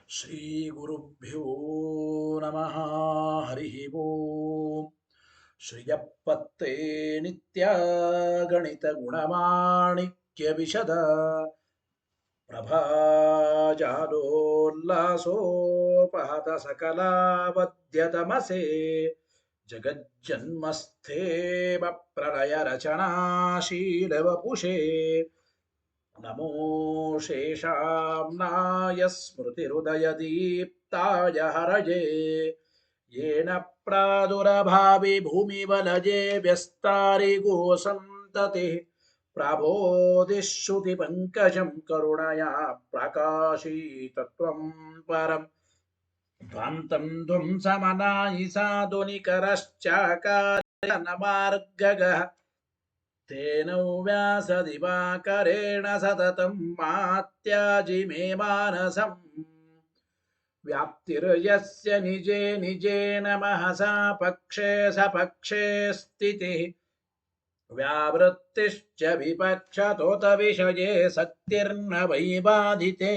ಶ್ರೀಗುರುಭ್ಯೋ ನಮಃ. ಹರಿ ಓಂ. ಶ್ರೀಯಪ್ಪತ್ತೇ ನಿತ್ಯ ಗಣಿತ ಗುಣಮಾಣಿಕ್ಯ ವಿಶದ ಪ್ರಭಾಜಾಲೋಲ್ಲಾಸೋಪಹತ ಸಕಲಾವದ್ಯತಮಸೆ ಜಗಜ್ಜನ್ಮಸ್ಥೇಮ ಪ್ರಳಯ ರಚನಾಶೀಲವಪುಷೇ ನಮೋ ಶೇಷಾಂನಾಯ ಸ್ಮೃತಿಹೃದಯದೀಪ್ತಾಯ ಹರಯೇ ಯೇನ ಪ್ರಾದುರಭಾವಿ ಭೂಮಿವಲಜೆ ವ್ಯಸ್ತಾರಿಗೋ ಸಂತತಿ ಪ್ರಬೋಧಿಶ್ರುತಿ ಪಂಕಜಂ ಕರುಣಯಾ ಪ್ರಕಾಶೀತತ್ವಂ ಪರಂ ಧ್ವಾಂತಂ ಧ್ವಂಸಮನಾಯಿ ಸಾಧುನಿಕರಶ್ಚಾಕಾರ್ಯ ಮಾರ್ಗಗಃ तेनौ व्यासदिवाकरेण सततं मात्याजि मे मानसम् व्याप्तिर्यस्य निजे निजेन महसा पक्षे सपक्षे स्थितिः व्यावृत्तिश्च विपक्षतोत विषये सक्तिर्न वै बाधिते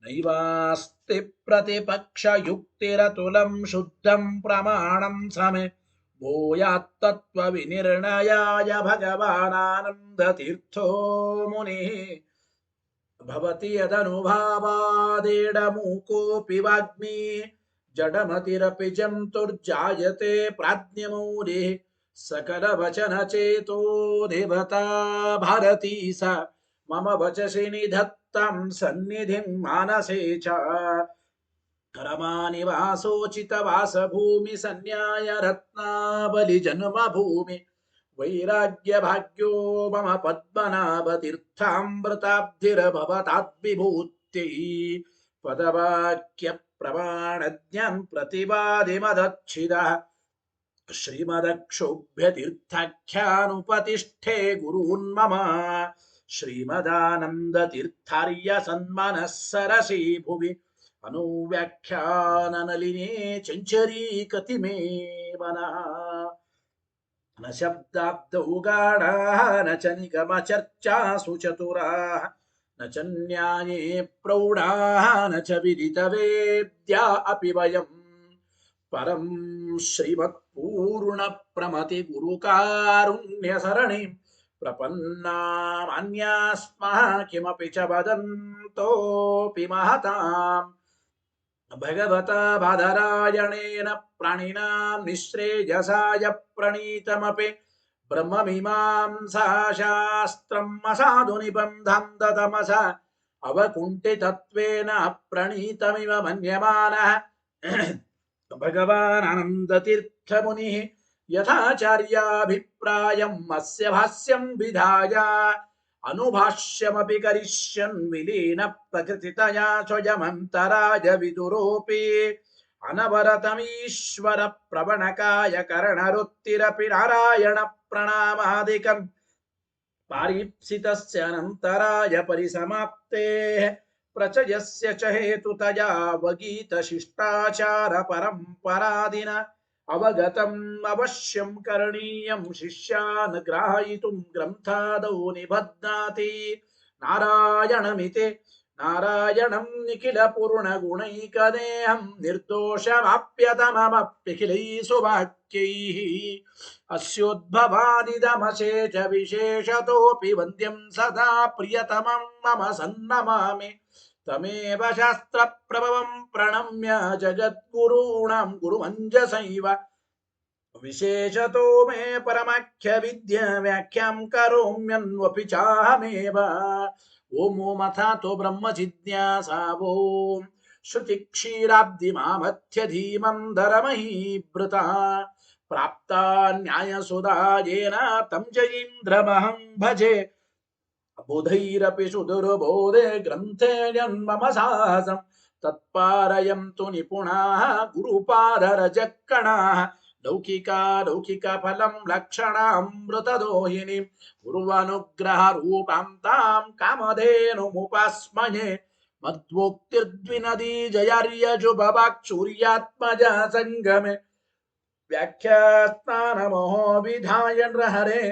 नैवास्ति प्रतिपक्षयुक्तिरतुलं शुद्धं प्रमाणं समे भूयात्तत्त्वविनिर्णयाय भगवानानन्दतीर्थो मुनिः भवति यदनुभावादेडमूकोऽपि वाग्मी जडमतिरपि जन्तुर्जायते प्राज्ञमौलिः सकलवचनचेतो देवता भारती सा मम वचसि निधत्तां सन्निधिं मानसे च रमानिवासोचितवासभूमि सन्न्याय रत्नावलि जन्मभूमि वैराग्यभाग्यो मम पद्मनाभतीर्थामृताब्धिर्भवताद्विभूत्यै पदवाक्यप्रमाणज्ञं प्रतिवादिमदच्छिदः श्रीमदक्षोभ्यतीर्थाख्यानुपतिष्ठे गुरून्मम श्रीमदानन्दतीर्थार्य सन्मनः सरसि भुवि अनुव्याख्याननलिने चञ्चरीकति मे मनः न शब्दाब्दौ गाढाः न च निगमचर्चासु चतुराः न च न्याये प्रौढाः न च विदितवेद्या अपि वयम् परं श्रीमत्पूर्णप्रमतिगुरुकारुण्यसरणिं प्रपन्नामान्यास्मः किमपि च वदन्तोऽपि महताम् भगवता बादरायणेन प्राणिनां निःश्रेयसाय प्रणीतमपि ब्रह्ममीमांसाशास्त्रम् असाधुनिबन्धं ददमसा अवकुण्ठितत्वेन प्रणीतमिव मन्यमानः भगवान् आनन्दतीर्थमुनिः यथाचार्याभिप्रायम् अस्य भाष्यं विधाय अनुभाष्यमपि करिष्यन् विलीन प्रकृतितया स्वयमन्तराय विदुरोऽपि अनवरतमीश्वर प्रवणकाय करणरुत्तिरपि नारायण प्रणामादिकम् पारीप्सितस्य अनन्तराय परिसमाप्तेः प्रचयस्य च हेतुतया वगीतशिष्टाचार परम्परादिना अवगतम् अवश्यं करणीयं शिष्यान् ग्राहयितुं ग्रन्थादौ निबध्नाति नारायणमिति नारायणं निखिलपूर्णगुणैकदेहं निर्दोषमाप्यतममप्यखिलैः सुवाक्यैः अस्योद्भवादिदमशेष विशेषतोऽपि वन्द्यं सदा प्रियतमं मम सन्नमामि तमेव शास्त्रप्रभवं प्रणम्य जगद्गुरूणां गुरुमञ्जसैव विशेषतो मे परमाख्यविद्या व्याख्यां करोम्यन्वपि चाहमेव ओम ओमथातो ब्रह्मजिज्ञासा ओम श्रुतिक्षीराब्धिमामथ्यधीमन्दरमहीभृता प्राप्ता न्यायसुधायेन तं च इन्द्रमहं भजे बोधैरपि सुदुर्बोधे ग्रन्थे जन्मम साहसं तत्पारयन्तु निपुणाः गुरुपादरजक्कणाः लौकिकफलं लक्षणामृतदोहिनीं गुरुवनुग्रहरूपां तां कामधेनुमुपास्महे मद्वोक्तिर्द्विनदी जयार्यजुबवाक्सूर्यात्मजा सङ्गमे व्याख्यास्नानमोहो विधाय नृहरे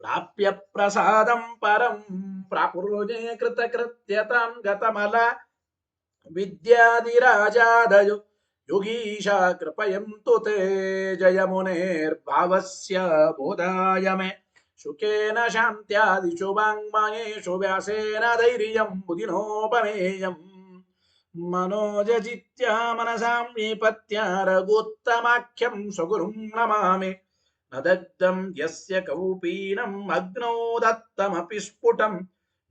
प्राप्य प्रसादं परं प्रापुर्ये कृतकृत्यतां गतमला ವಿದ್ಯಾದಿರಾಜಾದಯೋ ಯೋಗೀಶಾ ಕೃಪಯಂತು ತೇ ಜಯಮುನೇರ್ಭಾವಸ್ಯ ಬೋಧಾಯ ಮೇ ಶುಕೇನ ಶಾಂತ್ಯಾದಿಷು ವಾङ्ಮಯೇಷು ವ್ಯಾಸೇನ ಧೈರ್ಯಂ ಬುಧಿನೋಪಮೇಯಂ मनोजजित्या मनसां निपत्य रघुत्तमाख्यं स्वगुरुं नमामि न दग्धं यस्य कौपीनम् अग्नौ दत्तमपि स्फुटं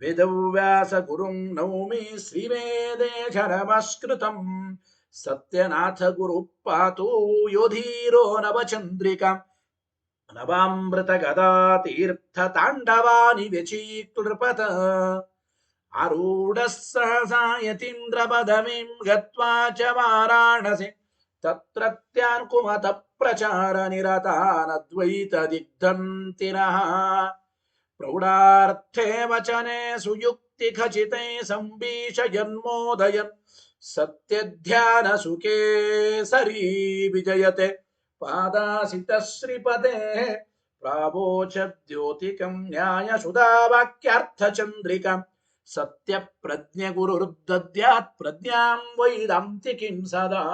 वेदव्यासगुरुं नौमि श्रीवेदेशरमस्कृतं सत्यनाथ गुरुः पातु योधीरो नवचन्द्रिकां नवामृतगदा तीर्थताण्डवानि व्यचीकृपत आरूढः सहसा यतीन्द्रपदवीं गत्वा च वाराणसी तत्रत्यान् कुमतप्रचारनिरतानद्वैतदिग्धन्तिनः प्रौढार्थे वचने सुयुक्तिखचिते सम्भीषयन्मोदयन् सत्यध्यानसुखे सरी विजयते पादासितश्रीपदेः प्रावोचद्योतिकं न्यायसुधावाक्यार्थचन्द्रिकाम् सत्य प्रज्ञ गुरुर्दद्यात् प्रज्ञां वैदान्तिकीं सदा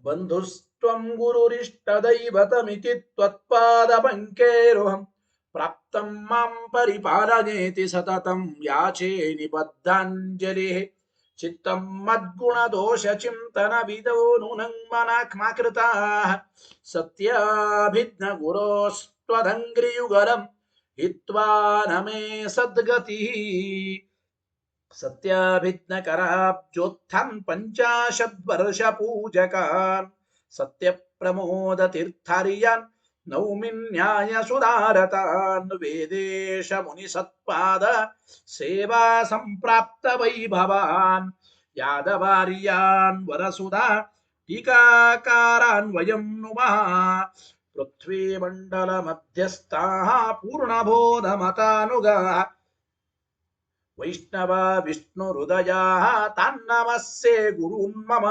बन्धुस्त्वं गुरुरिष्टदैवतमिति त्वत्पादपङ्केरुहं प्राप्तं मां परिपालयेति सततं याचे निबद्धाञ्जलिः चित्तं मद्गुणदोषचिन्तनविदो नूनं मनाक्माकृताः सत्याभिज्ञगुरोस्त्वदङ्घ्रियुगलम् हित्वा न मे सद्गतिः सत्याभिज्ञकराब्जोत्थान् पञ्चाशद्वर्षपूजकान् सत्यप्रमोदतीर्थार्यान् नौमि न्यायसुधारतान् वेदेश मुनिसत्पाद सेवा सम्प्राप्त वैभवान् यादवार्यान् वरसुधा टीकाकारान् वयं नुमः पृथ्वीमण्डलमध्यस्थाः पूर्णबोधमतानुगाः वैष्णवा विष्णुहृदयाः तान्नमस्ये गुरून् मम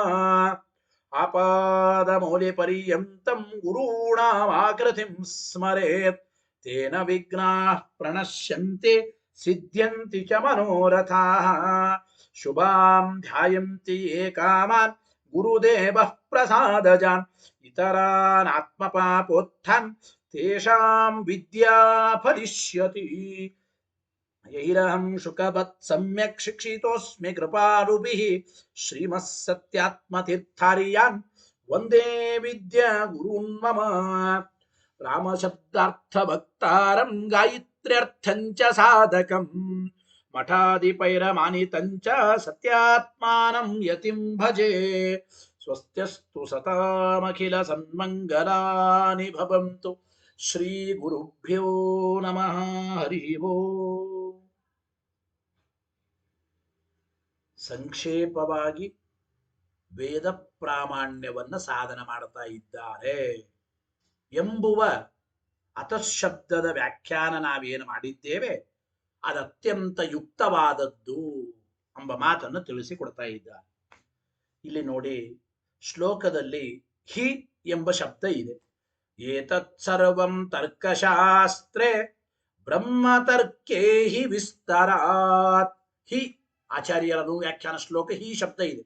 आपादमौलिपर्यन्तं गुरूणामाकृतिं स्मरेत् तेन विघ्नाः प्रणश्यन्ति सिद्ध्यन्ति च मनोरथाः शुभां ध्यायन्ति ये कामान् गुरुदेवः प्रसादजान् इतरान् आत्मपापोत्थान् तेषां विद्या फलिष्यति यैरहं शुकवत् सम्यक् शिक्षितोऽस्मि कृपालुभिः श्रीमः सत्यात्मतीर्थार्यान् वन्दे विद्या गुरून् मम रामशब्दार्थभक्तारं गायत्र्यर्थं च साधकं मठादिपैरमानितं च सत्यात्मानं यतिं भजे स्वस्त्यस्तु सतामखिल सन्मङ्गलानि भवन्तु श्रीगुरुभ्यो नमः हरि ओम् ಸಂಕ್ಷೇಪವಾಗಿ ವೇದ ಪ್ರಾಮಾಣ್ಯವನ್ನ ಸಾಧನೆ ಮಾಡ್ತಾ ಇದ್ದಾರೆ ಎಂಬುವ ಅತಃಶಬ್ದದ ವ್ಯಾಖ್ಯಾನ ನಾವೇನು ಮಾಡಿದ್ದೇವೆ ಅದು ಅತ್ಯಂತ ಯುಕ್ತವಾದದ್ದು ಎಂಬ ಮಾತನ್ನು ತಿಳಿಸಿಕೊಡ್ತಾ ಇದ್ದಾರೆ. ಇಲ್ಲಿ ನೋಡಿ, ಶ್ಲೋಕದಲ್ಲಿ ಹಿ ಎಂಬ ಶಬ್ದ ಇದೆ. ಏತತ್ ಸರ್ವಂ ತರ್ಕಶಾಸ್ತ್ರೇ ಬ್ರಹ್ಮತರ್ಕೇ ಹಿ ವಿಸ್ತರಾತ್. ಹಿ ಆಚಾರ್ಯರದು ವ್ಯಾಖ್ಯಾನ ಶ್ಲೋಕ ಹಿ ಶಬ್ದ ಇದೆ.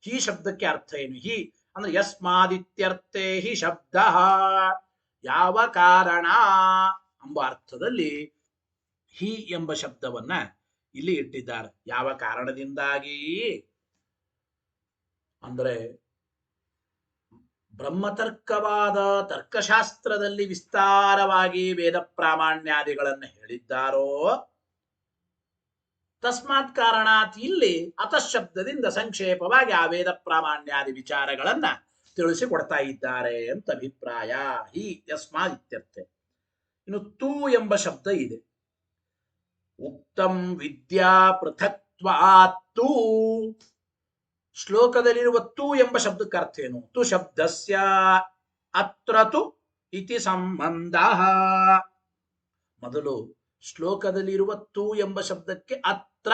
ಹಿ ಶಬ್ದಕ್ಕೆ ಅರ್ಥ ಏನು? ಹಿ ಅಂದ್ರೆ ಯಸ್ಮಾದಿತ್ಯರ್ಥೇ ಹಿ ಶಬ್ದ, ಯಾವ ಕಾರಣ ಎಂಬ ಅರ್ಥದಲ್ಲಿ ಹಿ ಎಂಬ ಶಬ್ದವನ್ನ ಇಲ್ಲಿ ಇಟ್ಟಿದ್ದಾರೆ. ಯಾವ ಕಾರಣದಿಂದಾಗಿ ಅಂದ್ರೆ ಬ್ರಹ್ಮತರ್ಕವಾದ ತರ್ಕಶಾಸ್ತ್ರದಲ್ಲಿ ವಿಸ್ತಾರವಾಗಿ ವೇದ ಪ್ರಾಮಾಣ್ಯಾದಿಗಳನ್ನು ಹೇಳಿದ್ದಾರೋ ತಸ್ಮಾತ್ ಕಾರಣಾತ್ ಇಲ್ಲಿ ಅತಃಶಬ್ದದಿಂದ ಸಂಕ್ಷೇಪವಾಗಿ ಆ ವೇದ ಪ್ರಾಮಾಣ್ಯಾದಿ ವಿಚಾರಗಳನ್ನ ತಿಳಿಸಿಕೊಡ್ತಾ ಇದ್ದಾರೆ ಅಂತ ಅಭಿಪ್ರಾಯ. ಹಿ ಯಸ್ಮಾತ್ ಇತ್ಯರ್ಥ. ಇನ್ನು ತು ಎಂಬ ಶಬ್ದ ಇದೆ. ಉಕ್ತಂ ವಿದ್ಯಾ ಪೃಥಕ್ತ್ವಾತ್ತು. ಶ್ಲೋಕದಲ್ಲಿರುವ ತು ಎಂಬ ಶಬ್ದಕ್ಕೆ ಅರ್ಥ ಏನು? ತು ಶಬ್ದಸ್ಯ ಅತ್ರ ತು ಇತಿ ಸಂಬಂಧ. ಮೊದಲು ಶ್ಲೋಕದಲ್ಲಿರುವ ತು ಎಂಬ ಶಬ್ದಕ್ಕೆ ಅತ್ರ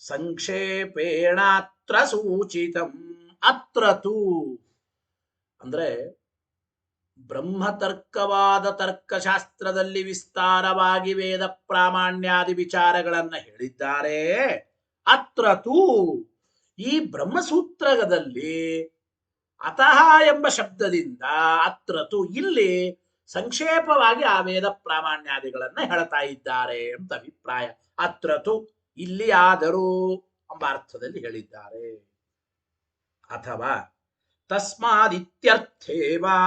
ಸಂಕ್ಷೇಪೇಣಾತ್ರ ಸೂಚಿತಂ. ಅತ್ರ ತು ಅಂದ್ರೆ ಬ್ರಹ್ಮತರ್ಕವಾದ ತರ್ಕಶಾಸ್ತ್ರದಲ್ಲಿ ವಿಸ್ತಾರವಾಗಿ ವೇದ ಪ್ರಾಮಾಣ್ಯಾದಿ ವಿಚಾರಗಳನ್ನ ಹೇಳಿದ್ದಾರೆ. ಅತ್ರ ತೂ ಈ ಬ್ರಹ್ಮಸೂತ್ರದಲ್ಲಿ ಅತಃ ಎಂಬ ಶಬ್ದದಿಂದ ಅತ್ರತು ಇಲ್ಲಿ ಸಂಕ್ಷೇಪವಾಗಿ ಆ ವೇದ ಪ್ರಾಮಾಣ್ಯಾದಿಗಳನ್ನ ಹೇಳ್ತಾ ಇದ್ದಾರೆ ಅಂತ ಅಭಿಪ್ರಾಯ. ಅತ್ರತು ಇಲ್ಲಿ ಆದರೂ ಎಂಬ ಅರ್ಥದಲ್ಲಿ ಹೇಳಿದ್ದಾರೆ. ಅಥವಾ ತಸ್ಮಾದಿತ್ಯರ್ಥೇವಾ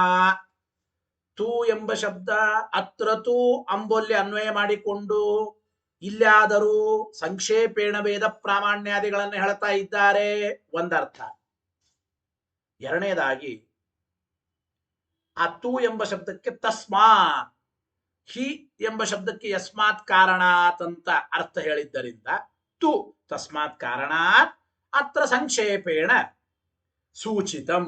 ತೂ ಎಂಬ ಶಬ್ದ ಅತ್ರತು ಅಂಬೊಲ್ಲಿ ಅನ್ವಯ ಮಾಡಿಕೊಂಡು ಇಲ್ಲಾದರೂ ಸಂಕ್ಷೇಪೇಣ ವೇದ ಪ್ರಾಮಾಣ್ಯಾದಿಗಳನ್ನು ಹೇಳ್ತಾ ಇದ್ದಾರೆ ಒಂದರ್ಥ. ಎರಡನೇದಾಗಿ ಆ ತೂ ಎಂಬ ಶಬ್ದಕ್ಕೆ ತಸ್ಮಾತ್, ಹಿ ಎಂಬ ಶಬ್ದಕ್ಕೆ ಯಸ್ಮಾತ್ ಕಾರಣಾತ್ ಅಂತ ಅರ್ಥ ಹೇಳಿದ್ದರಿಂದ ತು ತಸ್ಮಾತ್ ಕಾರಣಾತ್ ಅತ್ರ ಸಂಕ್ಷೇಪೇಣ ಸೂಚಿತಂ,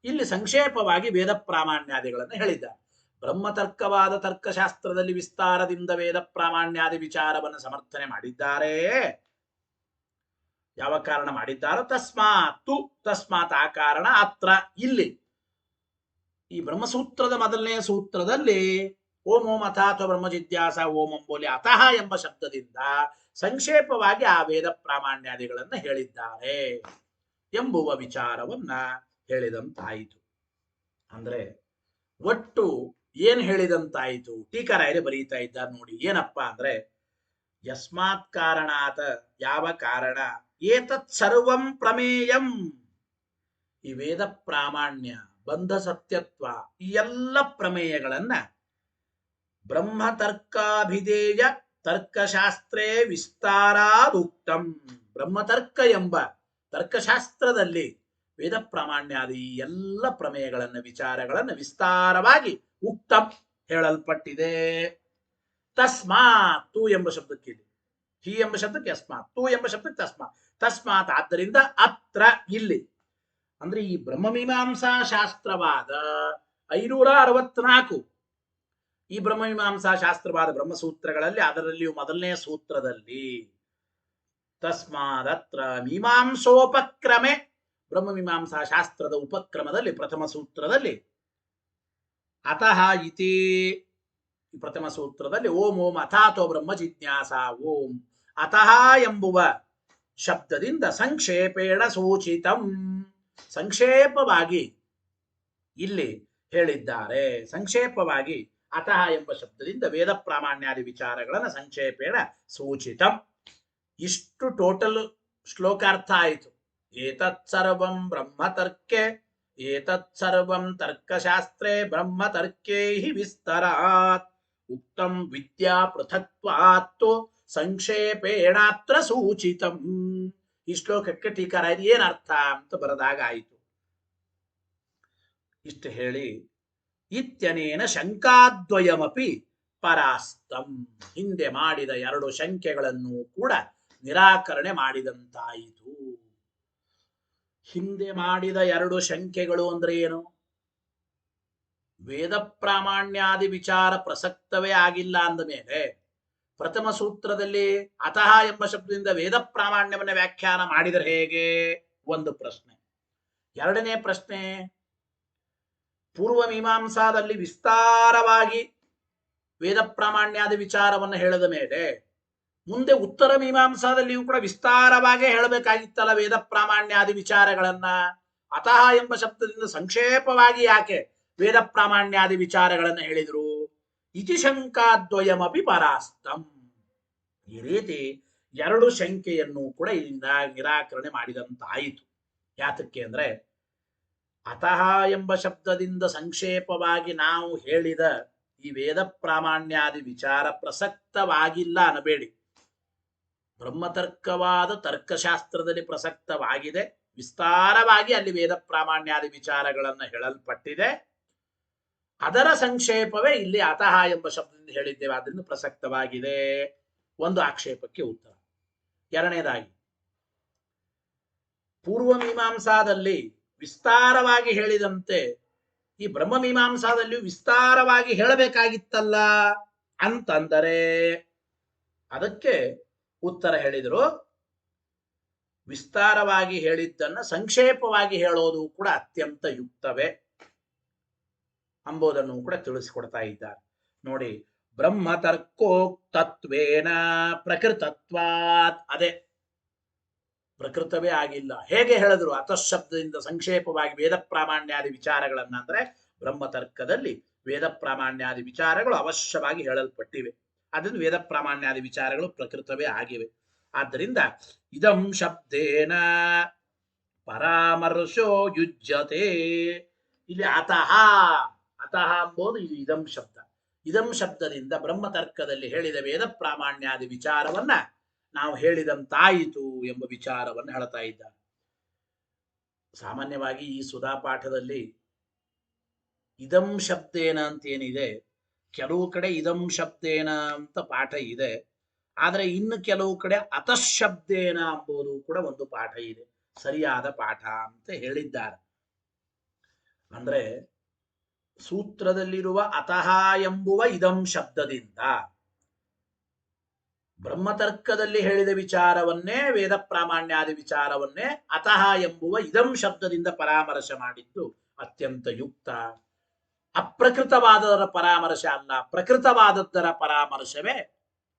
ಇಲ್ಲಿ ಸಂಕ್ಷೇಪವಾಗಿ ವೇದ ಪ್ರಾಮಾಣ್ಯಾದಿಗಳನ್ನು ಹೇಳಿದ್ದಾರೆ. ಬ್ರಹ್ಮತರ್ಕವಾದ ತರ್ಕಶಾಸ್ತ್ರದಲ್ಲಿ ವಿಸ್ತಾರದಿಂದ ವೇದ ಪ್ರಾಮಾಣ್ಯಾದಿ ವಿಚಾರವನ್ನು ಸಮರ್ಥನೆ ಮಾಡಿದ್ದಾರೆ. ಯಾವ ಕಾರಣ ಮಾಡಿದ್ದಾರೋ ತಸ್ಮಾತ್ ತು, ತಸ್ಮಾತ್ ಆ ಕಾರಣ, ಅತ್ರ ಇಲ್ಲಿ ಈ ಬ್ರಹ್ಮಸೂತ್ರದ ಮೊದಲನೆಯ ಸೂತ್ರದಲ್ಲಿ ಓಂ ಓಂ ಅಥಾತ್ವ ಬ್ರಹ್ಮ ಜಿಜ್ಞಾಸ ಓಂ ಅಂಬೋಲಿ ಅತಃ ಎಂಬ ಶಬ್ದದಿಂದ ಸಂಕ್ಷೇಪವಾಗಿ ಆ ವೇದ ಪ್ರಾಮಾಣ್ಯಾದಿಗಳನ್ನು ಹೇಳಿದ್ದಾರೆ ಎಂಬುವ ವಿಚಾರವನ್ನ ಹೇಳಿದಂತಾಯಿತು. ಅಂದ್ರೆ ಒಟ್ಟು ಏನ್ ಹೇಳಿದಂತಾಯಿತು ಟೀಕಾರಾಯರೇ ಬರೀತಾ ಇದ್ದಾರೆ ನೋಡಿ. ಏನಪ್ಪ ಅಂದ್ರೆ ಯಸ್ಮಾತ್ ಕಾರಣಾತ ಯಾವ ಕಾರಣ, ಏತತ್ ಸರ್ವಂ ಪ್ರಮೇಯಂ ಈ ವೇದ ಪ್ರಾಮಾಣ್ಯ ಬಂಧ ಸತ್ಯತ್ವ ಈ ಎಲ್ಲ ಪ್ರಮೇಯಗಳನ್ನ ಬ್ರಹ್ಮತರ್ಕಾಭಿಧೇಯ ತರ್ಕಶಾಸ್ತ್ರೇ ವಿಸ್ತಾರಾದುಕ್ತಂ, ಬ್ರಹ್ಮತರ್ಕ ಎಂಬ ತರ್ಕಶಾಸ್ತ್ರದಲ್ಲಿ ವೇದ ಪ್ರಾಮಾಣ್ಯಾದಿ ಎಲ್ಲ ಪ್ರಮೇಯಗಳನ್ನ ವಿಚಾರಗಳನ್ನು ವಿಸ್ತಾರವಾಗಿ ಉಕ್ತಂ ಹೇಳಲ್ಪಟ್ಟಿದೆ. ತಸ್ಮಾತ್ ತೂ ಎಂಬ ಶಬ್ದಕ್ಕೆ ಹಿ ಎಂಬ ಶಬ್ದಕ್ಕೆ ಯಸ್ಮಾತ್, ತೂ ಎಂಬ ಶಬ್ದಕ್ಕೆ ತಸ್ಮಾತ್, ತಸ್ಮಾತ್ ಆದ್ದರಿಂದ ಅತ್ರ ಇಲ್ಲಿ ಅಂದ್ರೆ ಈ ಬ್ರಹ್ಮಮೀಮಾಂಸಾ ಶಾಸ್ತ್ರವಾದ 564 ಈ ಬ್ರಹ್ಮಮೀಮಾಂಸಾ ಶಾಸ್ತ್ರವಾದ ಬ್ರಹ್ಮಸೂತ್ರಗಳಲ್ಲಿ ಅದರಲ್ಲಿಯೂ ಮೊದಲನೆಯ ಸೂತ್ರದಲ್ಲಿ ತಸ್ಮಾದತ್ರ ಮೀಮಾಂಸೋಪಕ್ರಮೆ, ಬ್ರಹ್ಮಮೀಮಾಂಸಾ ಶಾಸ್ತ್ರದ ಉಪಕ್ರಮದಲ್ಲಿ ಪ್ರಥಮ ಸೂತ್ರದಲ್ಲಿ ಅತಃ ಇತಿ ಪ್ರಥಮ ಸೂತ್ರದಲ್ಲಿ ಓಂ ಓಂ ಅಥಾತೋ ಬ್ರಹ್ಮ ಜಿಜ್ಞಾಸ ಓಂ ಅತಃ ಎಂಬುವ ಶಬ್ದದಿಂದ ಸಂಕ್ಷೇಪೇಣ ಸೂಚಿತಂ, ಸಂಕ್ಷೇಪವಾಗಿ ಇಲ್ಲಿ ಹೇಳಿದ್ದಾರೆ. ಸಂಕ್ಷೇಪವಾಗಿ ಅತಃ ಎಂಬ ಶಬ್ದದಿಂದ ವೇದ ಪ್ರಾಮಾಣ್ಯಾದಿ ವಿಚಾರಗಳನ್ನು ಸಂಕ್ಷೇಪೇಣ ಸೂಚಿತಂ. ಇಷ್ಟು ಟೋಟಲ್ ಶ್ಲೋಕಾರ್ಥ ಆಯಿತು. ಏತತ್ ಸರ್ವಂ ಬ್ರಹ್ಮತರ್ಕೆ ಏತತ್ ಸರ್ವಂ ತರ್ಕಶಾಸ್ತ್ರೇ ಬ್ರಹ್ಮತರ್ಕೇ ಹಿ ವಿಸ್ತರಾತ್ ಉಕ್ತಂ ವಿದ್ಯಾ ಪೃಥಕ್ತ್ವಾತ್ ಸಂಕ್ಷೇಪೇಣಾತ್ರ ಸೂಚಿತಂ. ಈ ಶ್ಲೋಕಕ್ಕೆ ಟೀಕಾರಾಯರು ಏನ್ ಅರ್ಥ ಅಂತ ಬರೆದಾಗ ಆಯಿತು. ಇಷ್ಟು ಹೇಳಿ ಇತ್ಯನೇನ ಶಂಕಾದ್ವಯಮಪಿ ಪರಾಸ್ತಂ, ಹಿಂದೆ ಮಾಡಿದ 2 ಶಂಕೆಗಳನ್ನು ಕೂಡ ನಿರಾಕರಣೆ ಮಾಡಿದಂತಾಯಿತು. ಹಿಂದೆ ಮಾಡಿದ 2 ಶಂಕೆಗಳು ಅಂದ್ರೆ ಏನು? ವೇದ ಪ್ರಾಮಾಣ್ಯಾದಿ ವಿಚಾರ ಪ್ರಸಕ್ತವೇ ಆಗಿಲ್ಲ ಅಂದ ಮೇಲೆ ಪ್ರಥಮ ಸೂತ್ರದಲ್ಲಿ ಅತಃ ಎಂಬ ಶಬ್ದದಿಂದ ವೇದ ಪ್ರಾಮಾಣ್ಯವನ್ನು ವ್ಯಾಖ್ಯಾನ ಮಾಡಿದರೆ ಹೇಗೆ ಒಂದು ಪ್ರಶ್ನೆ. ಎರಡನೇ ಪ್ರಶ್ನೆ, ಪೂರ್ವ ಮೀಮಾಂಸಾದಲ್ಲಿ ವಿಸ್ತಾರವಾಗಿ ವೇದ ಪ್ರಾಮಾಣ್ಯಾದಿ ವಿಚಾರವನ್ನು ಹೇಳಿದ ಮೇಲೆ ಮುಂದೆ ಉತ್ತರ ಮೀಮಾಂಸಾದಲ್ಲಿಯೂ ಕೂಡ ವಿಸ್ತಾರವಾಗಿ ಹೇಳಬೇಕಾಗಿತ್ತಲ್ಲ ವೇದ ಪ್ರಾಮಾಣ್ಯಾದಿ ವಿಚಾರಗಳನ್ನ. ಅತಃ ಎಂಬ ಶಬ್ದದಿಂದ ಸಂಕ್ಷೇಪವಾಗಿ ಯಾಕೆ ವೇದ ಪ್ರಾಮಾಣ್ಯಾದಿ ವಿಚಾರಗಳನ್ನು ಹೇಳಿದ್ರು? ಇತಿ ಶಂಕಾದ್ವಯಮಪಿ ಪರಾಸ್ತಂ. ಈ ರೀತಿ 2 ಶಂಕೆಯನ್ನು ಕೂಡ ಇಲ್ಲಿಂದ ನಿರಾಕರಣೆ ಮಾಡಿದಂತಾಯಿತು. ಯಾತಕ್ಕೆ ಅಂದ್ರೆ ಅತಃ ಎಂಬ ಶಬ್ದದಿಂದ ಸಂಕ್ಷೇಪವಾಗಿ ನಾವು ಹೇಳಿದ ಈ ವೇದ ಪ್ರಾಮಾಣ್ಯಾದಿ ವಿಚಾರ ಪ್ರಸಕ್ತವಾಗಿಲ್ಲ ಅನ್ನಬೇಡಿ. ಬ್ರಹ್ಮತರ್ಕವಾದ ತರ್ಕಶಾಸ್ತ್ರದಲ್ಲಿ ಪ್ರಸಕ್ತವಾಗಿದೆ, ವಿಸ್ತಾರವಾಗಿ ಅಲ್ಲಿ ವೇದ ಪ್ರಾಮಾಣ್ಯಾದಿ ವಿಚಾರಗಳನ್ನು ಹೇಳಲ್ಪಟ್ಟಿದೆ. ಅದರ ಸಂಕ್ಷೇಪವೇ ಇಲ್ಲಿ ಅತಃ ಎಂಬ ಶಬ್ದದಿಂದ ಹೇಳಿದ್ದೇವೆ, ಅದರಿಂದ ಪ್ರಸಕ್ತವಾಗಿದೆ. ಒಂದು ಆಕ್ಷೇಪಕ್ಕೆ ಉತ್ತರ. ಎರಡನೇದಾಗಿ, ಪೂರ್ವ ಮೀಮಾಂಸಾದಲ್ಲಿ ವಿಸ್ತಾರವಾಗಿ ಹೇಳಿದಂತೆ ಈ ಬ್ರಹ್ಮ ಮೀಮಾಂಸಾದಲ್ಲಿಯೂ ವಿಸ್ತಾರವಾಗಿ ಹೇಳಬೇಕಾಗಿತ್ತಲ್ಲ ಅಂತಂದರೆ ಅದಕ್ಕೆ ಉತ್ತರ ಹೇಳಿದರು. ವಿಸ್ತಾರವಾಗಿ ಹೇಳಿದ್ದನ್ನ ಸಂಕ್ಷೇಪವಾಗಿ ಹೇಳೋದು ಕೂಡ ಅತ್ಯಂತ ಯುಕ್ತವೇ ಎಂಬುದನ್ನು ಕೂಡ ತಿಳಿಸಿಕೊಡ್ತಾ ಇದ್ದಾರೆ ನೋಡಿ. ಬ್ರಹ್ಮತರ್ಕೋಕ್ತತ್ವೇನ ಪ್ರಕೃತತ್ವಾತ್, ಅದೇ ಪ್ರಕೃತವೇ ಆಗಿಲ್ಲ. ಹೇಗೆ ಹೇಳಿದ್ರು ಅತಃಶಬ್ದದಿಂದ ಸಂಕ್ಷೇಪವಾಗಿ ವೇದ ಪ್ರಾಮಾಣ್ಯಾದಿ ವಿಚಾರಗಳನ್ನ ಅಂದ್ರೆ ಬ್ರಹ್ಮತರ್ಕದಲ್ಲಿ ವೇದ ಪ್ರಾಮಾಣ್ಯಾದಿ ವಿಚಾರಗಳು ಅವಶ್ಯವಾಗಿ ಹೇಳಲ್ಪಟ್ಟಿವೆ. ಅದನ್ನು ವೇದ ಪ್ರಾಮಾಣ್ಯಾದಿ ವಿಚಾರಗಳು ಪ್ರಕೃತವೇ ಆಗಿವೆ. ಆದ್ದರಿಂದ ಇದಂ ಶಬ್ದೇನ ಪರಾಮರ್ಶೋ ಯುಜ್ಯತೆ. ಇಲ್ಲಿ ಅತಃ ಅತಃ ಎಂಬುದು ಇದು ಇದಂ ಶಬ್ದ. ಇದಂ ಶಬ್ದದಿಂದ ಬ್ರಹ್ಮತರ್ಕದಲ್ಲಿ ಹೇಳಿದ ವೇದ ಪ್ರಾಮಾಣ್ಯಾದಿ ವಿಚಾರವನ್ನ ನಾವು ಹೇಳಿದಂತಾಯಿತು ಎಂಬ ವಿಚಾರವನ್ನು ಹೇಳ್ತಾ ಇದ್ದಾರೆ. ಸಾಮಾನ್ಯವಾಗಿ ಈ ಸುಧಾ ಪಾಠದಲ್ಲಿ ಇದಂ ಶಬ್ದೇನ ಅಂತ ಏನಿದೆ, ಕೆಲವು ಕಡೆ ಇದಂ ಶಬ್ದೇನ ಅಂತ ಪಾಠ ಇದೆ. ಆದರೆ ಇನ್ನು ಕೆಲವು ಕಡೆ ಅತಃಶಬ್ದೇನ ಎಂಬುದು ಕೂಡ ಒಂದು ಪಾಠ ಇದೆ, ಸರಿಯಾದ ಪಾಠ ಅಂತ ಹೇಳಿದ್ದಾರೆ. ಅಂದ್ರೆ ಸೂತ್ರದಲ್ಲಿರುವ ಅತಃ ಎಂಬುವ ಇದಂ ಶಬ್ದದಿಂದ ಬ್ರಹ್ಮತರ್ಕದಲ್ಲಿ ಹೇಳಿದ ವಿಚಾರವನ್ನೇ ವೇದ ಪ್ರಾಮಾಣ್ಯಾದಿ ವಿಚಾರವನ್ನೇ ಅತಃ ಎಂಬುವ ಇದಂ ಶಬ್ದದಿಂದ ಪರಾಮರ್ಶ ಮಾಡಿದ್ದು ಅತ್ಯಂತ ಯುಕ್ತ. ಅಪ್ರಕೃತವಾದದರ ಪರಾಮರ್ಶ ಅಲ್ಲ, ಪ್ರಕೃತವಾದದ್ದರ ಪರಾಮರ್ಶವೇ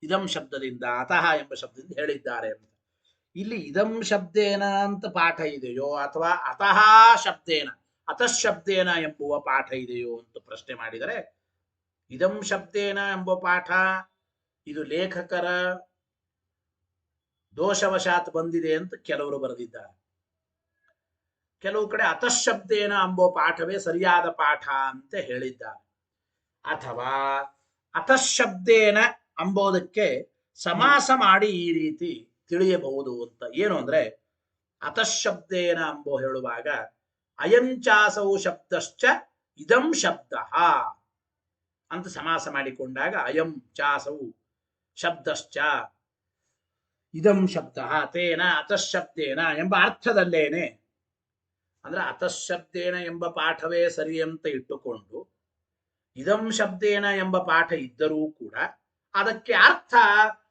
ಇದಂ ಶಬ್ದದಿಂದ ಅತಃ ಎಂಬ ಶಬ್ದದಿಂದ ಹೇಳಿದ್ದಾರೆ ಅಂತ. ಇಲ್ಲಿ ಇದಂ ಶಬ್ದೇನ ಅಂತ ಪಾಠ ಇದೆಯೋ ಅಥವಾ ಅತಃ ಶಬ್ದೇನ ಅತಃಶಬ್ದೇನ ಎಂಬುವ ಪಾಠ ಇದೆಯೋ ಅಂತ ಪ್ರಶ್ನೆ ಮಾಡಿದರೆ, ಇದಂ ಶಬ್ದೇನ ಎಂಬ ಪಾಠ ಇದು ಲೇಖಕರ ದೋಷವಶಾತ್ ಬಂದಿದೆ ಅಂತ ಕೆಲವರು ಬರೆದಿದ್ದಾರೆ. ಕೆಲವು ಕಡೆ ಅತಃಶಬ್ದೇನ ಎಂಬ ಪಾಠವೇ ಸರಿಯಾದ ಪಾಠ ಅಂತ ಹೇಳಿದ್ದಾರೆ. ಅಥವಾ ಅತಃಶಬ್ದೇನ ಎಂಬುದಕ್ಕೆ ಸಮಾಸ ಮಾಡಿ ಈ ರೀತಿ ತಿಳಿಯಬಹುದು ಅಂತ. ಏನು ಅಂದ್ರೆ ಅತಃಶಬ್ದೇನ ಎಂಬೋ ಹೇಳುವಾಗ ಅಯಂಚಾಸೌ ಶಬ್ದಶ್ಚ ಇದಂ ಶಬ್ದ ಅಂತ ಸಮಾಸ ಮಾಡಿಕೊಂಡಾಗ ಅಯಂ ಚಾಸೌ ಶಬ್ದಶ್ಚ ಇದಂ ಶಬ್ದ ತೇನ ಅತಃಶಬ್ದೇನ ಎಂಬ ಅರ್ಥದಲ್ಲೇನೆ, ಅಂದ್ರೆ ಅತಃಶಬ್ದೇನ ಎಂಬ ಪಾಠವೇ ಸರಿ ಅಂತ ಇಟ್ಟುಕೊಂಡು ಇದಂ ಶಬ್ದೇನ ಎಂಬ ಪಾಠ ಇದ್ದರೂ ಕೂಡ ಅದಕ್ಕೆ ಅರ್ಥ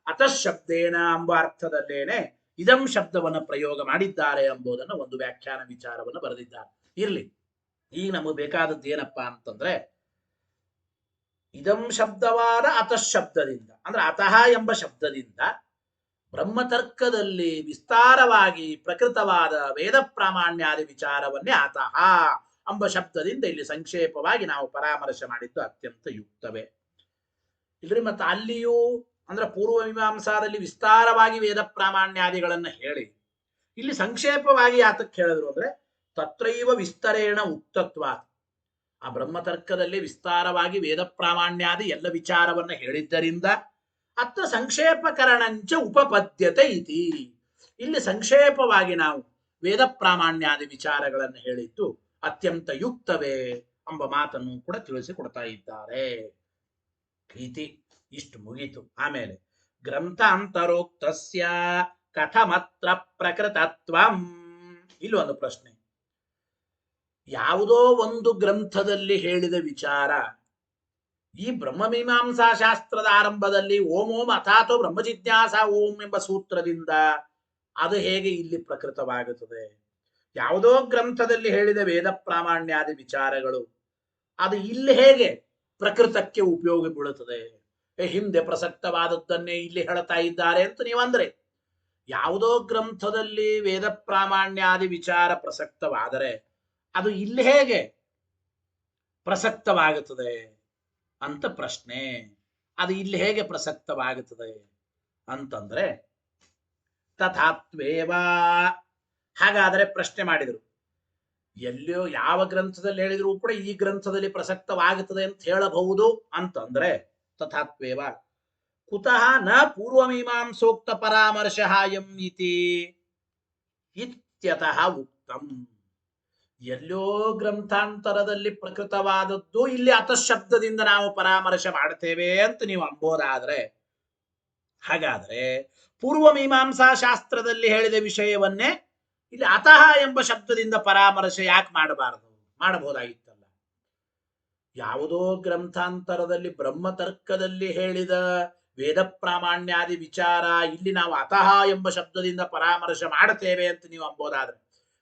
ಅತಃಶಬ್ದೇನ ಎಂಬ ಅರ್ಥದಲ್ಲೇನೆ ಇದಂ ಶಬ್ದವನ್ನು ಪ್ರಯೋಗ ಮಾಡಿದ್ದಾರೆ ಎಂಬುದನ್ನು ಒಂದು ವ್ಯಾಖ್ಯಾನ ವಿಚಾರವನ್ನು ಬರೆದಿದ್ದಾರೆ. ಇರ್ಲಿ, ಈಗ ನಮಗೆ ಬೇಕಾದದ್ದು ಏನಪ್ಪಾ ಅಂತಂದ್ರೆ ಇದಂ ಶಬ್ದವಾದ ಅತಃಶಬ್ದದಿಂದ, ಅಂದ್ರೆ ಅತಃ ಎಂಬ ಶಬ್ದದಿಂದ ಬ್ರಹ್ಮತರ್ಕದಲ್ಲಿ ವಿಸ್ತಾರವಾಗಿ ಪ್ರಕೃತವಾದ ವೇದ ಪ್ರಾಮಾಣ್ಯಾದಿ ವಿಚಾರವನ್ನೇ ಅತಃ ಎಂಬ ಶಬ್ದದಿಂದ ಇಲ್ಲಿ ಸಂಕ್ಷೇಪವಾಗಿ ನಾವು ಪರಾಮರ್ಶೆ ಮಾಡಿದ್ದು ಅತ್ಯಂತ ಯುಕ್ತವೇ. ಇಲ್ರಿ ಮತ್ತೆ ಅಲ್ಲಿಯೂ ಅಂದ್ರೆ ಪೂರ್ವ ಮೀಮಾಂಸಾದಲ್ಲಿ ವಿಸ್ತಾರವಾಗಿ ವೇದ ಪ್ರಾಮಾಣ್ಯಾದಿಗಳನ್ನ ಹೇಳಿ ಇಲ್ಲಿ ಸಂಕ್ಷೇಪವಾಗಿ ಯಾತಕ್ಕೆ ಹೇಳಿದ್ರು ಅಂದ್ರೆ ತತ್ರೈವ ವಿಸ್ತರೇಣ ಉಕ್ತತ್ವ. ಆ ಬ್ರಹ್ಮತರ್ಕದಲ್ಲಿ ವಿಸ್ತಾರವಾಗಿ ವೇದ ಪ್ರಾಮಾಣ್ಯಾದಿ ಎಲ್ಲ ವಿಚಾರವನ್ನ ಹೇಳಿದ್ದರಿಂದ ಅತ್ತ ಸಂಕ್ಷೇಪಕರಣಂಚ ಉಪಪದ್ಯತೆ ಇತಿ. ಇಲ್ಲಿ ಸಂಕ್ಷೇಪವಾಗಿ ನಾವು ವೇದ ಪ್ರಾಮಾಣ್ಯಾದಿ ವಿಚಾರಗಳನ್ನು ಹೇಳಿದ್ದು ಅತ್ಯಂತ ಯುಕ್ತವೇ ಎಂಬ ಮಾತನ್ನು ಕೂಡ ತಿಳಿಸಿಕೊಡ್ತಾ ಇದ್ದಾರೆ. ಇತಿ ಇಷ್ಟು ಮುಗೀತು. ಆಮೇಲೆ ಗ್ರಂಥಾಂತರೋಕ್ತಸ್ಯ ಕಥಮತ್ರ ಪ್ರಕೃತತ್ವಂ. ಇಲ್ಲಿ ಒಂದು ಪ್ರಶ್ನೆ, ಯಾವುದೋ ಒಂದು ಗ್ರಂಥದಲ್ಲಿ ಹೇಳಿದ ವಿಚಾರ ಈ ಬ್ರಹ್ಮಮೀಮಾಂಸಾ ಶಾಸ್ತ್ರದ ಆರಂಭದಲ್ಲಿ ಓಂ ಓಂ ಅಥಾತೋ ಬ್ರಹ್ಮಜಿಜ್ಞಾಸ ಓಂ ಎಂಬ ಸೂತ್ರದಿಂದ ಅದು ಹೇಗೆ ಇಲ್ಲಿ ಪ್ರಕೃತವಾಗುತ್ತದೆ? ಯಾವುದೋ ಗ್ರಂಥದಲ್ಲಿ ಹೇಳಿದ ವೇದ ಪ್ರಾಮಾಣ್ಯಾದಿ ವಿಚಾರಗಳು ಅದು ಇಲ್ಲಿ ಹೇಗೆ ಪ್ರಕೃತಕ್ಕೆ ಉಪಯೋಗ ಬೀಳುತ್ತದೆ? ಹಿಂದೆ ಪ್ರಸಕ್ತವಾದದ್ದನ್ನೇ ಇಲ್ಲಿ ಹೇಳ್ತಾ ಇದ್ದಾರೆ ಅಂತ ನೀವಂದ್ರೆ, ಯಾವುದೋ ಗ್ರಂಥದಲ್ಲಿ ವೇದ ಪ್ರಾಮಾಣ್ಯಾದಿ ವಿಚಾರ ಪ್ರಸಕ್ತವಾದರೆ ಅದು ಇಲ್ಲಿ ಹೇಗೆ ಪ್ರಸಕ್ತವಾಗುತ್ತದೆ ಅಂತ ಪ್ರಶ್ನೆ. ಅದು ಇಲ್ಲಿ ಹೇಗೆ ಪ್ರಸಕ್ತವಾಗುತ್ತದೆ ಅಂತಂದ್ರೆ ತಥಾತ್ವೇವ. ಹಾಗಾದರೆ ಪ್ರಶ್ನೆ ಮಾಡಿದರು, ಎಲ್ಲಿಯೋ ಯಾವ ಗ್ರಂಥದಲ್ಲಿ ಹೇಳಿದ್ರು ಕೂಡ ಈ ಗ್ರಂಥದಲ್ಲಿ ಪ್ರಸಕ್ತವಾಗುತ್ತದೆ ಅಂತ ಹೇಳಬಹುದು ಅಂತಂದ್ರೆ ತಥಾತ್ವೇವ ಕುತಃ ನ ಪೂರ್ವಮೀಮಾಂಸೋಕ್ತ ಪರಾಮರ್ಶಃ ಎಂ ಇತಿ ಇತ್ಯತಃ ಉಕ್ತಂ. ಎಲ್ಲೋ ಗ್ರಂಥಾಂತರದಲ್ಲಿ ಪ್ರಕೃತವಾದದ್ದು ಇಲ್ಲಿ ಅತಃಶಬ್ದದಿಂದ ನಾವು ಪರಾಮರ್ಶೆ ಮಾಡ್ತೇವೆ ಅಂತ ನೀವು ಅಂಬೋದಾದ್ರೆ, ಹಾಗಾದ್ರೆ ಪೂರ್ವಮೀಮಾಂಸಾ ಶಾಸ್ತ್ರದಲ್ಲಿ ಹೇಳಿದ ವಿಷಯವನ್ನೇ ಇಲ್ಲಿ ಅತಃ ಎಂಬ ಶಬ್ದದಿಂದ ಪರಾಮರ್ಶೆ ಯಾಕೆ ಮಾಡಬಾರದು? ಮಾಡಬಹುದಾಗಿತ್ತಲ್ಲ. ಯಾವುದೋ ಗ್ರಂಥಾಂತರದಲ್ಲಿ ಬ್ರಹ್ಮತರ್ಕದಲ್ಲಿ ಹೇಳಿದ ವೇದ ಪ್ರಾಮಾಣ್ಯಾದಿ ವಿಚಾರ ಇಲ್ಲಿ ನಾವು ಅತಃ ಎಂಬ ಶಬ್ದದಿಂದ ಪರಾಮರ್ಶೆ ಮಾಡುತ್ತೇವೆ ಅಂತ ನೀವು ಅಂಬೋದಾದ್ರೆ,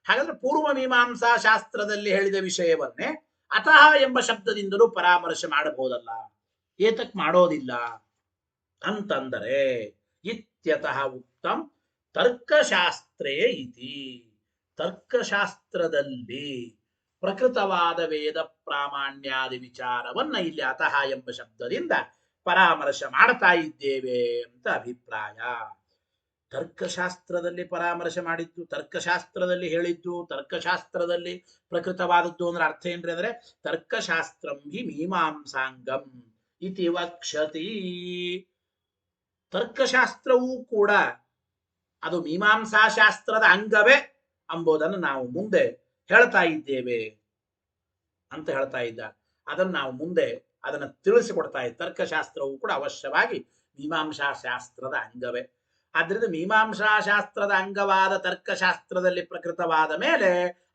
ಹಾಗಾದ್ರೆ ಪೂರ್ವ ಮೀಮಾಂಸಾ ಶಾಸ್ತ್ರದಲ್ಲಿ ಹೇಳಿದ ವಿಷಯವನ್ನೇ ಅತಃ ಎಂಬ ಶಬ್ದದಿಂದಲೂ ಪರಾಮರ್ಶೆ ಮಾಡಬಹುದಲ್ಲ, ಏತಕ್ ಮಾಡೋದಿಲ್ಲ ಅಂತಂದರೆ ಇತ್ಯತಃ ಉಕ್ತಂ ತರ್ಕಶಾಸ್ತ್ರೇ ಇತಿ, ತರ್ಕಶಾಸ್ತ್ರದಲ್ಲಿ ಪ್ರಕೃತವಾದ ವೇದ ಪ್ರಾಮಾಣ್ಯಾದಿ ವಿಚಾರವನ್ನ ಇಲ್ಲಿ ಅತಃ ಎಂಬ ಶಬ್ದದಿಂದ ಪರಾಮರ್ಶೆ ಮಾಡ್ತಾ ಇದ್ದೇವೆ ಅಂತ ಅಭಿಪ್ರಾಯ. ತರ್ಕಶಾಸ್ತ್ರದಲ್ಲಿ ಪರಾಮರ್ಶೆ ಮಾಡಿದ್ದು, ತರ್ಕಶಾಸ್ತ್ರದಲ್ಲಿ ಹೇಳಿದ್ದು, ತರ್ಕಶಾಸ್ತ್ರದಲ್ಲಿ ಪ್ರಕೃತವಾದದ್ದು ಅಂದ್ರೆ ಅರ್ಥ ಏನ್ರಿ ಅಂದ್ರೆ ತರ್ಕಶಾಸ್ತ್ರಂ ಹಿ ಮೀಮಾಂಸಾಂಗಂ ಇತಿ ವಕ್ಷತಿ. ತರ್ಕಶಾಸ್ತ್ರವೂ ಕೂಡ ಅದು ಮೀಮಾಂಸಾ ಶಾಸ್ತ್ರದ ಅಂಗವೇ ಎಂಬುದನ್ನು ನಾವು ಮುಂದೆ ಹೇಳ್ತಾ ಇದ್ದೇವೆ ಅಂತ ಹೇಳ್ತಾ ಇದ್ದಾರೆ. ಅದನ್ನು ನಾವು ಮುಂದೆ ಅದನ್ನು ತಿಳಿಸಿಕೊಡ್ತಾ ಇದ್ದ ತರ್ಕಶಾಸ್ತ್ರವು ಕೂಡ ಅವಶ್ಯವಾಗಿ ಮೀಮಾಂಸಾ ಶಾಸ್ತ್ರದ ಅಂಗವೇ. ಆದ್ರಿಂದ ಮೀಮಾಂಸಾ ಶಾಸ್ತ್ರದ ಅಂಗವಾದ ತರ್ಕಶಾಸ್ತ್ರದಲ್ಲಿ ಪ್ರಕೃತವಾದ ಮೇಲೆ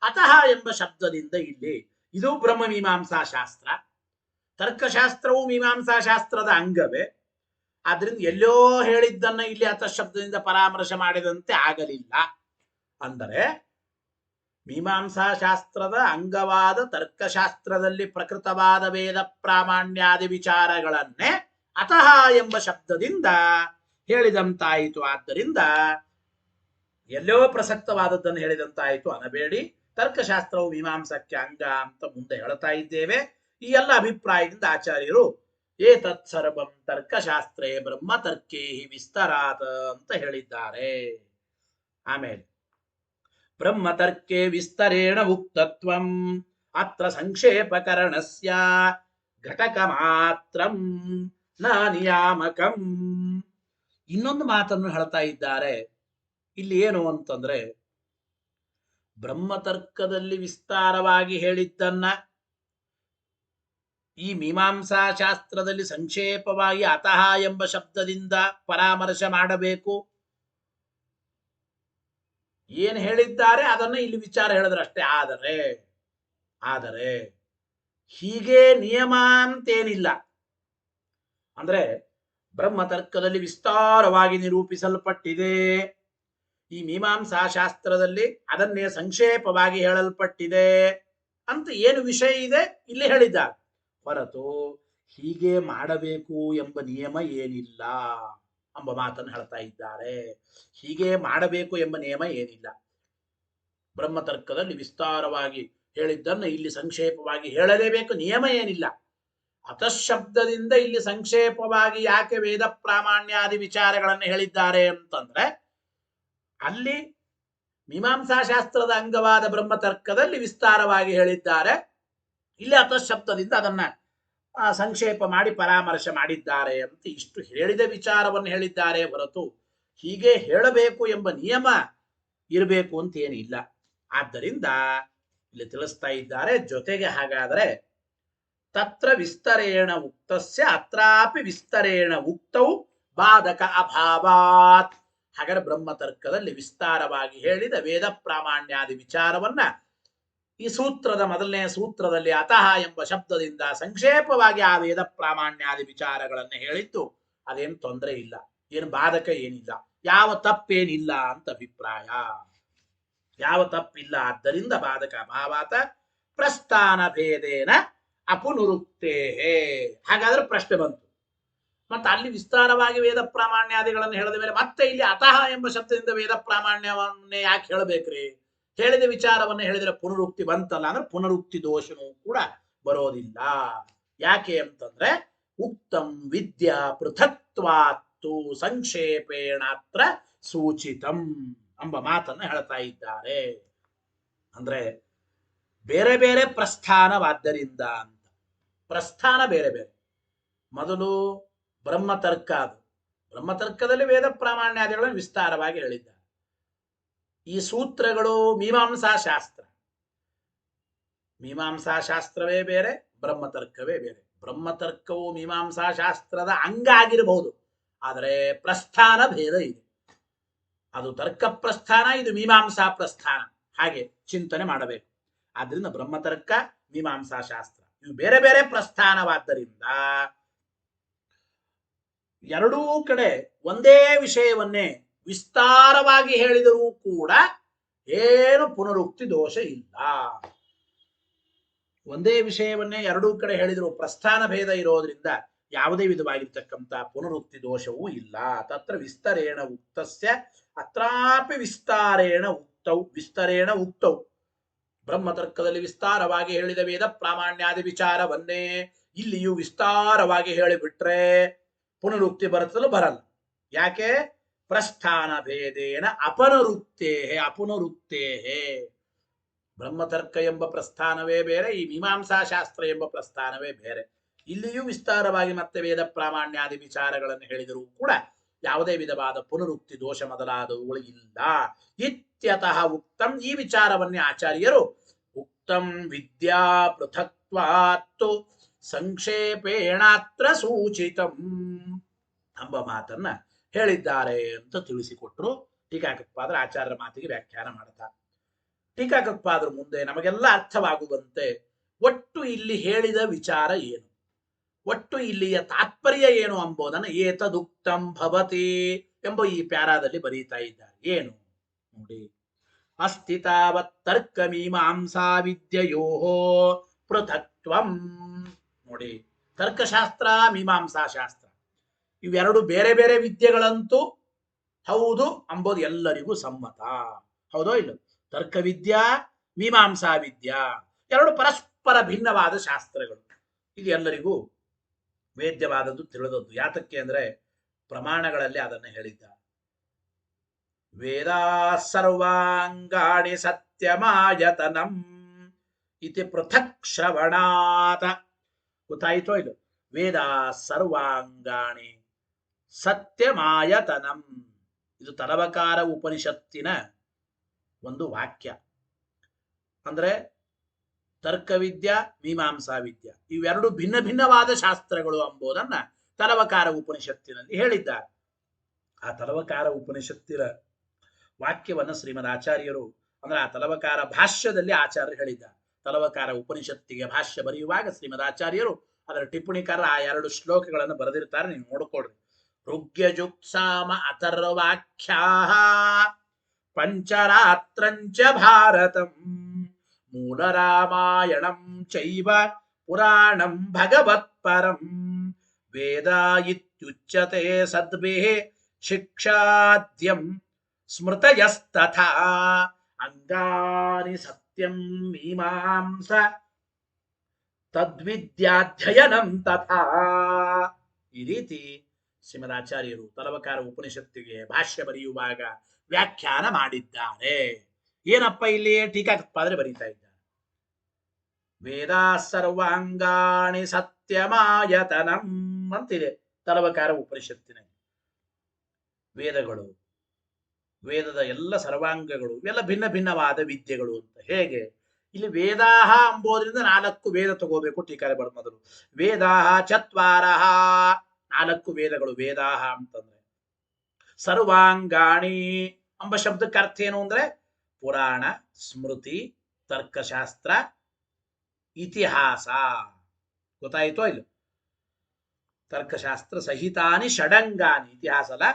ಅತಃ ಎಂಬ ಶಬ್ದದಿಂದ ಇಲ್ಲಿ ಇದು ಬ್ರಹ್ಮ ಮೀಮಾಂಸಾ ಶಾಸ್ತ್ರ, ತರ್ಕಶಾಸ್ತ್ರವು ಮೀಮಾಂಸಾ ಶಾಸ್ತ್ರದ ಅಂಗವೇ. ಆದ್ರಿಂದ ಎಲ್ಲೋ ಹೇಳಿದ್ದನ್ನ ಇಲ್ಲಿ ಅತಃ ಶಬ್ದದಿಂದ ಪರಾಮರ್ಶೆ ಮಾಡಿದಂತೆ ಆಗಲಿಲ್ಲ. ಅಂದರೆ ಮೀಮಾಂಸಾ ಶಾಸ್ತ್ರದ ಅಂಗವಾದ ತರ್ಕಶಾಸ್ತ್ರದಲ್ಲಿ ಪ್ರಕೃತವಾದ ವೇದ ಪ್ರಾಮಾಣ್ಯಾದಿ ವಿಚಾರಗಳನ್ನೇ ಅತಃ ಎಂಬ ಶಬ್ದದಿಂದ ಹೇಳಿದಂತಾಯಿತು. ಆದ್ದರಿಂದ ಎಲ್ಲೋ ಪ್ರಸಕ್ತವಾದದ್ದನ್ನು ಹೇಳಿದಂತಾಯಿತು ಅನ್ನಬೇಡಿ. ತರ್ಕಶಾಸ್ತ್ರವು ಮೀಮಾಂಸಕ್ಕೆ ಅಂಗ ಅಂತ ಮುಂದೆ ಹೇಳ್ತಾ ಇದ್ದೇವೆ. ಈ ಎಲ್ಲ ಅಭಿಪ್ರಾಯದಿಂದ ಆಚಾರ್ಯರು ಏತತ್ ಸರ್ವಂ ತರ್ಕಶಾಸ್ತ್ರೇ ಬ್ರಹ್ಮ ತರ್ಕೇ ವಿಸ್ತರಾತ್ ಅಂತ ಹೇಳಿದ್ದಾರೆ. ಆಮೇಲೆ ಬ್ರಹ್ಮತರ್ಕೆ ವಿಸ್ತರೇಣ ಉಕ್ತತ್ವಂ ಅತ್ರ ಸಂಕ್ಷೇಪಕರಣಸ್ಯ ಘಟಕ ಮಾತ್ರಂ ನ ನಿಯಾಮಕಂ. ಇನ್ನೊಂದು ಮಾತನ್ನು ಹೇಳ್ತಾ ಇದ್ದಾರೆ ಇಲ್ಲಿ. ಏನು ಅಂತಂದ್ರೆ ಬ್ರಹ್ಮತರ್ಕದಲ್ಲಿ ವಿಸ್ತಾರವಾಗಿ ಹೇಳಿದ್ದನ್ನ ಈ ಮೀಮಾಂಸಾ ಶಾಸ್ತ್ರದಲ್ಲಿ ಸಂಕ್ಷೇಪವಾಗಿ ಅತಃ ಎಂಬ ಶಬ್ದದಿಂದ ಪರಾಮರ್ಶೆ ಮಾಡಬೇಕು. ಏನು ಹೇಳಿದ್ದಾರೆ ಅದನ್ನು ಇಲ್ಲಿ ವಿಚಾರ ಹೇಳಿದ್ರಷ್ಟೇ. ಆದರೆ ಹೀಗೆ ನಿಯಮ ಅಂತೇನಿಲ್ಲ. ಅಂದ್ರೆ ಬ್ರಹ್ಮತರ್ಕದಲ್ಲಿ ವಿಸ್ತಾರವಾಗಿ ನಿರೂಪಿಸಲ್ಪಟ್ಟಿದೆ, ಈ ಮೀಮಾಂಸಾ ಶಾಸ್ತ್ರದಲ್ಲಿ ಅದನ್ನೇ ಸಂಕ್ಷೇಪವಾಗಿ ಹೇಳಲ್ಪಟ್ಟಿದೆ ಅಂತ ಏನು ವಿಷಯ ಇದೆ ಇಲ್ಲಿ ಹೇಳಿದ್ದಾರೆ. ಹೊರತು ಹೀಗೆ ಮಾಡಬೇಕು ಎಂಬ ನಿಯಮ ಏನಿಲ್ಲ ಎಂಬ ಮಾತನ್ನು ಹೇಳ್ತಾ ಇದ್ದಾರೆ. ಹೀಗೆ ಮಾಡಬೇಕು ಎಂಬ ನಿಯಮ ಏನಿಲ್ಲ. ಬ್ರಹ್ಮತರ್ಕದಲ್ಲಿ ವಿಸ್ತಾರವಾಗಿ ಹೇಳಿದ್ದನ್ನು ಇಲ್ಲಿ ಸಂಕ್ಷೇಪವಾಗಿ ಹೇಳಲೇಬೇಕು, ನಿಯಮ ಏನಿಲ್ಲ. ಅತಃಶಬ್ದದಿಂದ ಇಲ್ಲಿ ಸಂಕ್ಷೇಪವಾಗಿ ಯಾಕೆ ವೇದ ಪ್ರಾಮಾಣ್ಯಾದಿ ವಿಚಾರಗಳನ್ನು ಹೇಳಿದ್ದಾರೆ ಅಂತಂದ್ರೆ ಅಲ್ಲಿ ಮೀಮಾಂಸಾ ಶಾಸ್ತ್ರದ ಅಂಗವಾದ ಬ್ರಹ್ಮತರ್ಕದಲ್ಲಿ ವಿಸ್ತಾರವಾಗಿ ಹೇಳಿದ್ದಾರೆ, ಇಲ್ಲಿ ಅತಃಶಬ್ದದಿಂದ ಅದನ್ನ ಸಂಕ್ಷೇಪ ಮಾಡಿ ಪರಾಮರ್ಶೆ ಮಾಡಿದ್ದಾರೆ ಅಂತ ಇಷ್ಟು ಹೇಳಿದ ವಿಚಾರವನ್ನು ಹೇಳಿದ್ದಾರೆ. ಹೊರತು ಹೀಗೆ ಹೇಳಬೇಕು ಎಂಬ ನಿಯಮ ಇರಬೇಕು ಅಂತ ಏನಿಲ್ಲ. ಆದ್ದರಿಂದ ಇಲ್ಲಿ ತಿಳಿಸ್ತಾ ಇದ್ದಾರೆ. ಜೊತೆಗೆ ಹಾಗಾದರೆ ತತ್ರ ವಿಸ್ತರೇಣ ಉಕ್ತಸ್ಯ ಅತ್ರಾಪಿ ವಿಸ್ತರೇಣ ಉಕ್ತೌ ಬಾಧಕ ಅಭಾವಾತ್. ಹಾಗಾದ್ರೆ ಬ್ರಹ್ಮತರ್ಕದಲ್ಲಿ ವಿಸ್ತಾರವಾಗಿ ಹೇಳಿದ ವೇದ ಪ್ರಾಮಾಣ್ಯಾದಿ ವಿಚಾರವನ್ನ ಈ ಸೂತ್ರದ ಮೊದಲನೆಯ ಸೂತ್ರದಲ್ಲಿ ಅತಃ ಎಂಬ ಶಬ್ದದಿಂದ ಸಂಕ್ಷೇಪವಾಗಿ ಆ ವೇದ ಪ್ರಾಮಾಣ್ಯಾದಿ ವಿಚಾರಗಳನ್ನು ಹೇಳಿದ್ದು ಅದೇನು ತೊಂದರೆ ಇಲ್ಲ, ಏನು ಬಾಧಕ ಏನಿಲ್ಲ, ಯಾವ ತಪ್ಪೇನಿಲ್ಲ ಅಂತ ಅಭಿಪ್ರಾಯ. ಯಾವ ತಪ್ಪಿಲ್ಲ. ಆದ್ದರಿಂದ ಬಾಧಕ ಅಭಾವಾತ ಪ್ರಸ್ಥಾನ ಭೇದೇನ ಅಪುನುರುಕ್ತೇ. ಹಾಗಾದ್ರೆ ಪ್ರಶ್ನೆ ಬಂತು, ಮತ್ತೆ ಅಲ್ಲಿ ವಿಸ್ತಾರವಾಗಿ ವೇದ ಪ್ರಾಮಾಣ್ಯಾದಿಗಳನ್ನು ಹೇಳಿದ ಮೇಲೆ ಮತ್ತೆ ಇಲ್ಲಿ ಅತಃ ಎಂಬ ಶಬ್ದದಿಂದ ವೇದ ಪ್ರಾಮಾಣ್ಯವನ್ನೇ ಯಾಕೆ ಹೇಳಬೇಕ್ರಿ? ಹೇಳಿದ ವಿಚಾರವನ್ನು ಹೇಳಿದ್ರೆ ಪುನರುಕ್ತಿ ಬಂತಲ್ಲ, ಅಂದ್ರೆ ಪುನರುಕ್ತಿ ದೋಷನೂ ಕೂಡ ಬರೋದಿಲ್ಲ. ಯಾಕೆ ಅಂತಂದ್ರೆ ಉಕ್ತಂ ವಿದ್ಯಾ ಪೃಥಕ್ತ್ವಾತ್ತು ಸಂಕ್ಷೇಪೇಣಾತ್ರ ಸೂಚಿತಂ ಎಂಬ ಮಾತನ್ನ ಹೇಳ್ತಾ ಇದ್ದಾರೆ. ಅಂದ್ರೆ ಬೇರೆ ಬೇರೆ ಪ್ರಸ್ಥಾನವಾದ್ದರಿಂದ ಅಂತ. ಪ್ರಸ್ಥಾನ ಬೇರೆ ಬೇರೆ. ಮೊದಲು ಬ್ರಹ್ಮತರ್ಕ, ಅದು ಬ್ರಹ್ಮತರ್ಕದಲ್ಲಿ ವೇದ ಪ್ರಾಮಾಣ್ಯಾದಿಗಳನ್ನು ವಿಸ್ತಾರವಾಗಿ ಹೇಳಿದ್ದಾರೆ. ಈ ಸೂತ್ರಗಳು ಮೀಮಾಂಸಾ ಶಾಸ್ತ್ರ, ಮೀಮಾಂಸಾ ಶಾಸ್ತ್ರವೇ ಬೇರೆ, ಬ್ರಹ್ಮತರ್ಕವೇ ಬೇರೆ. ಬ್ರಹ್ಮತರ್ಕವು ಮೀಮಾಂಸಾ ಶಾಸ್ತ್ರದ ಅಂಗ ಆಗಿರಬಹುದು, ಆದರೆ ಪ್ರಸ್ಥಾನ ಭೇದ ಇದೆ. ಅದು ತರ್ಕ ಪ್ರಸ್ಥಾನ, ಇದು ಮೀಮಾಂಸಾ ಪ್ರಸ್ಥಾನ. ಹಾಗೆ ಚಿಂತನೆ ಮಾಡಬೇಕು. ಆದ್ರಿಂದ ಬ್ರಹ್ಮತರ್ಕ ಮೀಮಾಂಸಾ ಶಾಸ್ತ್ರ ಇವು ಬೇರೆ ಬೇರೆ ಪ್ರಸ್ಥಾನವಾದ್ದರಿಂದ ಎರಡೂ ಕಡೆ ಒಂದೇ ವಿಷಯವನ್ನೇ ವಿಸ್ತಾರವಾಗಿ ಹೇಳಿದರೂ ಕೂಡ ಏನು ಪುನರುಕ್ತಿ ದೋಷ ಇಲ್ಲ. ಒಂದೇ ವಿಷಯವನ್ನೇ ಎರಡೂ ಕಡೆ ಹೇಳಿದ್ರು ಪ್ರಸ್ಥಾನ ಭೇದ ಇರೋದ್ರಿಂದ ಯಾವುದೇ ವಿಧವಾಗಿರ್ತಕ್ಕಂಥ ಪುನರುಕ್ತಿ ದೋಷವೂ ಇಲ್ಲ. ತತ್ರ ವಿಸ್ತರೇಣ ಉಕ್ತಸ್ಯ ಅತ್ರಾಪಿ ವಿಸ್ತರೇಣ ಉಕ್ತೌ ಬ್ರಹ್ಮತರ್ಕದಲ್ಲಿ ವಿಸ್ತಾರವಾಗಿ ಹೇಳಿದ ವೇದ ಪ್ರಾಮಾಣ್ಯಾದಿ ವಿಚಾರವನ್ನೇ ಇಲ್ಲಿಯೂ ವಿಸ್ತಾರವಾಗಿ ಹೇಳಿಬಿಟ್ರೆ ಪುನರುಕ್ತಿ ಬರುತ್ತಲೂ ಬರಲ್ಲ. ಯಾಕೆ? ಪ್ರಸ್ಥಾನ ಭೇದೇನ ಅಪುನರುಕ್ತೇ ಬ್ರಹ್ಮತರ್ಕ ಎಂಬ ಪ್ರಸ್ಥಾನವೇ ಬೇರೆ, ಈ ಮೀಮಾಂಸಾ ಶಾಸ್ತ್ರ ಎಂಬ ಪ್ರಸ್ಥಾನವೇ ಬೇರೆ. ಇಲ್ಲಿಯೂ ವಿಸ್ತಾರವಾಗಿ ಮತ್ತೆ ವೇದ ಪ್ರಾಮಾಣ್ಯಾದಿ ವಿಚಾರಗಳನ್ನು ಹೇಳಿದರೂ ಕೂಡ ಯಾವುದೇ ವಿಧವಾದ ಪುನರುಕ್ತಿ ದೋಷ ಮೊದಲಾದವುಗಳು ಇಲ್ಲ. ಇತ್ಯತಃ ಉಕ್ತಂ, ಈ ವಿಚಾರವನ್ನೇ ಆಚಾರ್ಯರು ಉಕ್ತಂ ವಿದ್ಯಾ ಪೃಥಕ್ತ್ವಾತ್ತು ಸಂಕ್ಷೇಪೇಣಾತ್ರ ಸೂಚಿತಂ ಎಂಬ ಮಾತನ್ನ ಹೇಳಿದ್ದಾರೆ ಅಂತ ತಿಳಿಸಿಕೊಟ್ರು. ಟೀಕಾಕೃತ್ಪಾದರು ಆಚಾರ್ಯರ ಮಾತಿಗೆ ವ್ಯಾಖ್ಯಾನ ಮಾಡ್ತಾರೆ. ಟೀಕಾಕೃತ್ಪಾದರು ಮುಂದೆ ನಮಗೆಲ್ಲ ಅರ್ಥವಾಗುವಂತೆ ಒಟ್ಟು ಇಲ್ಲಿ ಹೇಳಿದ ವಿಚಾರ ಏನು, ಒಟ್ಟು ಇಲ್ಲಿಯ ತಾತ್ಪರ್ಯ ಏನು ಎಂಬುದನ್ನು ಏತದುಕ್ತಂ ಭವತಿ ಎಂಬ ಈ ಪ್ಯಾರಾದಲ್ಲಿ ಬರೀತಾ ಇದ್ದಾರೆ. ಏನು ನೋಡಿ, ಅಸ್ತಿ ತಾವತ್ ತರ್ಕ ಮೀಮಾಂಸಾ ವಿದ್ಯೆಯೋ ಪೃಥಕ್ತ್ವಂ. ನೋಡಿ, ತರ್ಕಶಾಸ್ತ್ರ ಮೀಮಾಂಸಾ ಶಾಸ್ತ್ರ ಇವೆರಡು ಬೇರೆ ಬೇರೆ ವಿದ್ಯೆಗಳಂತೂ ಹೌದು ಅಂಬೋದು ಎಲ್ಲರಿಗೂ ಸಮ್ಮತ. ಹೌದೋ ಇಲ್ಲ? ತರ್ಕ ವಿದ್ಯಾ ಮೀಮಾಂಸಾ ವಿದ್ಯಾ ಎರಡು ಪರಸ್ಪರ ಭಿನ್ನವಾದ ಶಾಸ್ತ್ರಗಳು. ಇದು ಎಲ್ಲರಿಗೂ ವೇದ್ಯವಾದದ್ದು, ತಿಳಿದದ್ದು. ಯಾತಕ್ಕೆ ಅಂದ್ರೆ ಪ್ರಮಾಣಗಳಲ್ಲಿ ಅದನ್ನು ಹೇಳಿದ್ದಾರೆ. ವೇದಾ ಸರ್ವಾಂಗಾಣಿ ಸತ್ಯಮಾಯತನಂ ಇತಿ ಪೃಥಕ್ ಶ್ರವಣಾತ. ಗೊತ್ತಾಯಿತೋ ಇದು? ವೇದ ಸರ್ವಾಂಗಾಣಿ ಸತ್ಯಮಾಯತನಂ, ಇದು ತಲವಕಾರ ಉಪನಿಷತ್ತಿನ ಒಂದು ವಾಕ್ಯ. ಅಂದ್ರೆ ತರ್ಕವಿದ್ಯಾ ಮೀಮಾಂಸಾ ವಿದ್ಯಾ ಇವೆರಡು ಭಿನ್ನ ಭಿನ್ನವಾದ ಶಾಸ್ತ್ರಗಳು ಎಂಬುದನ್ನ ತಲವಕಾರ ಉಪನಿಷತ್ತಿನಲ್ಲಿ ಹೇಳಿದ್ದಾರೆ. ಆ ತಲವಕಾರ ಉಪನಿಷತ್ತಿನ ವಾಕ್ಯವನ್ನ ಶ್ರೀಮದ್ ಆಚಾರ್ಯರು ಅಂದ್ರೆ ಆ ತಲವಕಾರ ಭಾಷ್ಯದಲ್ಲಿ ಆಚಾರ್ಯರು ಹೇಳಿದ್ದಾರೆ. ತಲವಕಾರ ಉಪನಿಷತ್ತಿಗೆ ಭಾಷ್ಯ ಬರೆಯುವಾಗ ಶ್ರೀಮದ್ ಆಚಾರ್ಯರು ಅದರ ಟಿಪ್ಪಣಿಕಾರ ಆ ಎರಡು ಶ್ಲೋಕಗಳನ್ನು ಬರೆದಿರ್ತಾರೆ, ನೀವು ನೋಡ್ಕೊಳ್ರಿ. ಋಗ್ಯಜುಕ್ಸಾಮ ಅಥರ್ವಾಖ್ಯಾ ಪಂಚರಾತ್ರಂಚ ಭಾರತಂ ಮೂಲ ರಾಮಾಯಣಂ ಚೈವ ಪುರಾಣಂ ಭಗವತ್ಪರಂ ವೇದ ಇತ್ಯುಚ್ಯತೆ ಸದ್ಭಿಃ ಶಿಕ್ಷಾದ್ಯಂ ಸ್ಮೃತಯಸ್ತಥಾ ಅಂಗಾನಿ ಸತ್ಯಂ ಮೀಮಾಂಸ ತದ್ವಿದ್ಯಾಧ್ಯಯನಂ ತಥಾ. ಈ ರೀತಿ ಶ್ರೀಮದಾಚಾರ್ಯರು ತಲವಕಾರ ಉಪನಿಷತ್ತಿಗೆ ಭಾಷ್ಯ ಬರೆಯುವಾಗ ವ್ಯಾಖ್ಯಾನ ಮಾಡಿದ್ದಾರೆ. ಏನಪ್ಪ ಇಲ್ಲಿ ಟೀಕಾಕೃತ್ಪಾದರು ಬರೀತಾ ಇದ್ದಾರೆ. ವೇದಾ ಸರ್ವಾಂಗಾಣಿ ಸತ್ಯಮಾಯತನಂ ಅಂತಿದೆ ತಲವಕಾರ ಉಪನಿಷತ್ತಿನ. ವೇದಗಳು, ವೇದದ ಎಲ್ಲ ಸರ್ವಾಂಗಗಳು ಇವೆಲ್ಲ ಭಿನ್ನ ಭಿನ್ನವಾದ ವಿದ್ಯೆಗಳು ಅಂತ. ಹೇಗೆ? ಇಲ್ಲಿ ವೇದಾಹ ಎಂಬುದರಿಂದ 4 ವೇದ ತಗೋಬೇಕು. ಟೀಕಾರೆ ಬರ್ ಮೊದಲು ವೇದಾಹ ಚತ್ವಾರಹ, 4 ವೇದಗಳು ವೇದಾಹ ಅಂತಂದ್ರೆ. ಸರ್ವಾಂಗಾಣಿ ಎಂಬ ಶಬ್ದಕ್ಕೆ ಅರ್ಥ ಏನು ಅಂದ್ರೆ ಪುರಾಣ, ಸ್ಮೃತಿ, ತರ್ಕಶಾಸ್ತ್ರ, ಇತಿಹಾಸ. ಗೊತ್ತಾಯಿತೋ ಇಲ್ಲ? ತರ್ಕಶಾಸ್ತ್ರ ಸಹಿತಾನಿ ಷಡಂಗಾನಿ, ಇತಿಹಾಸ ಅಲ್ಲ,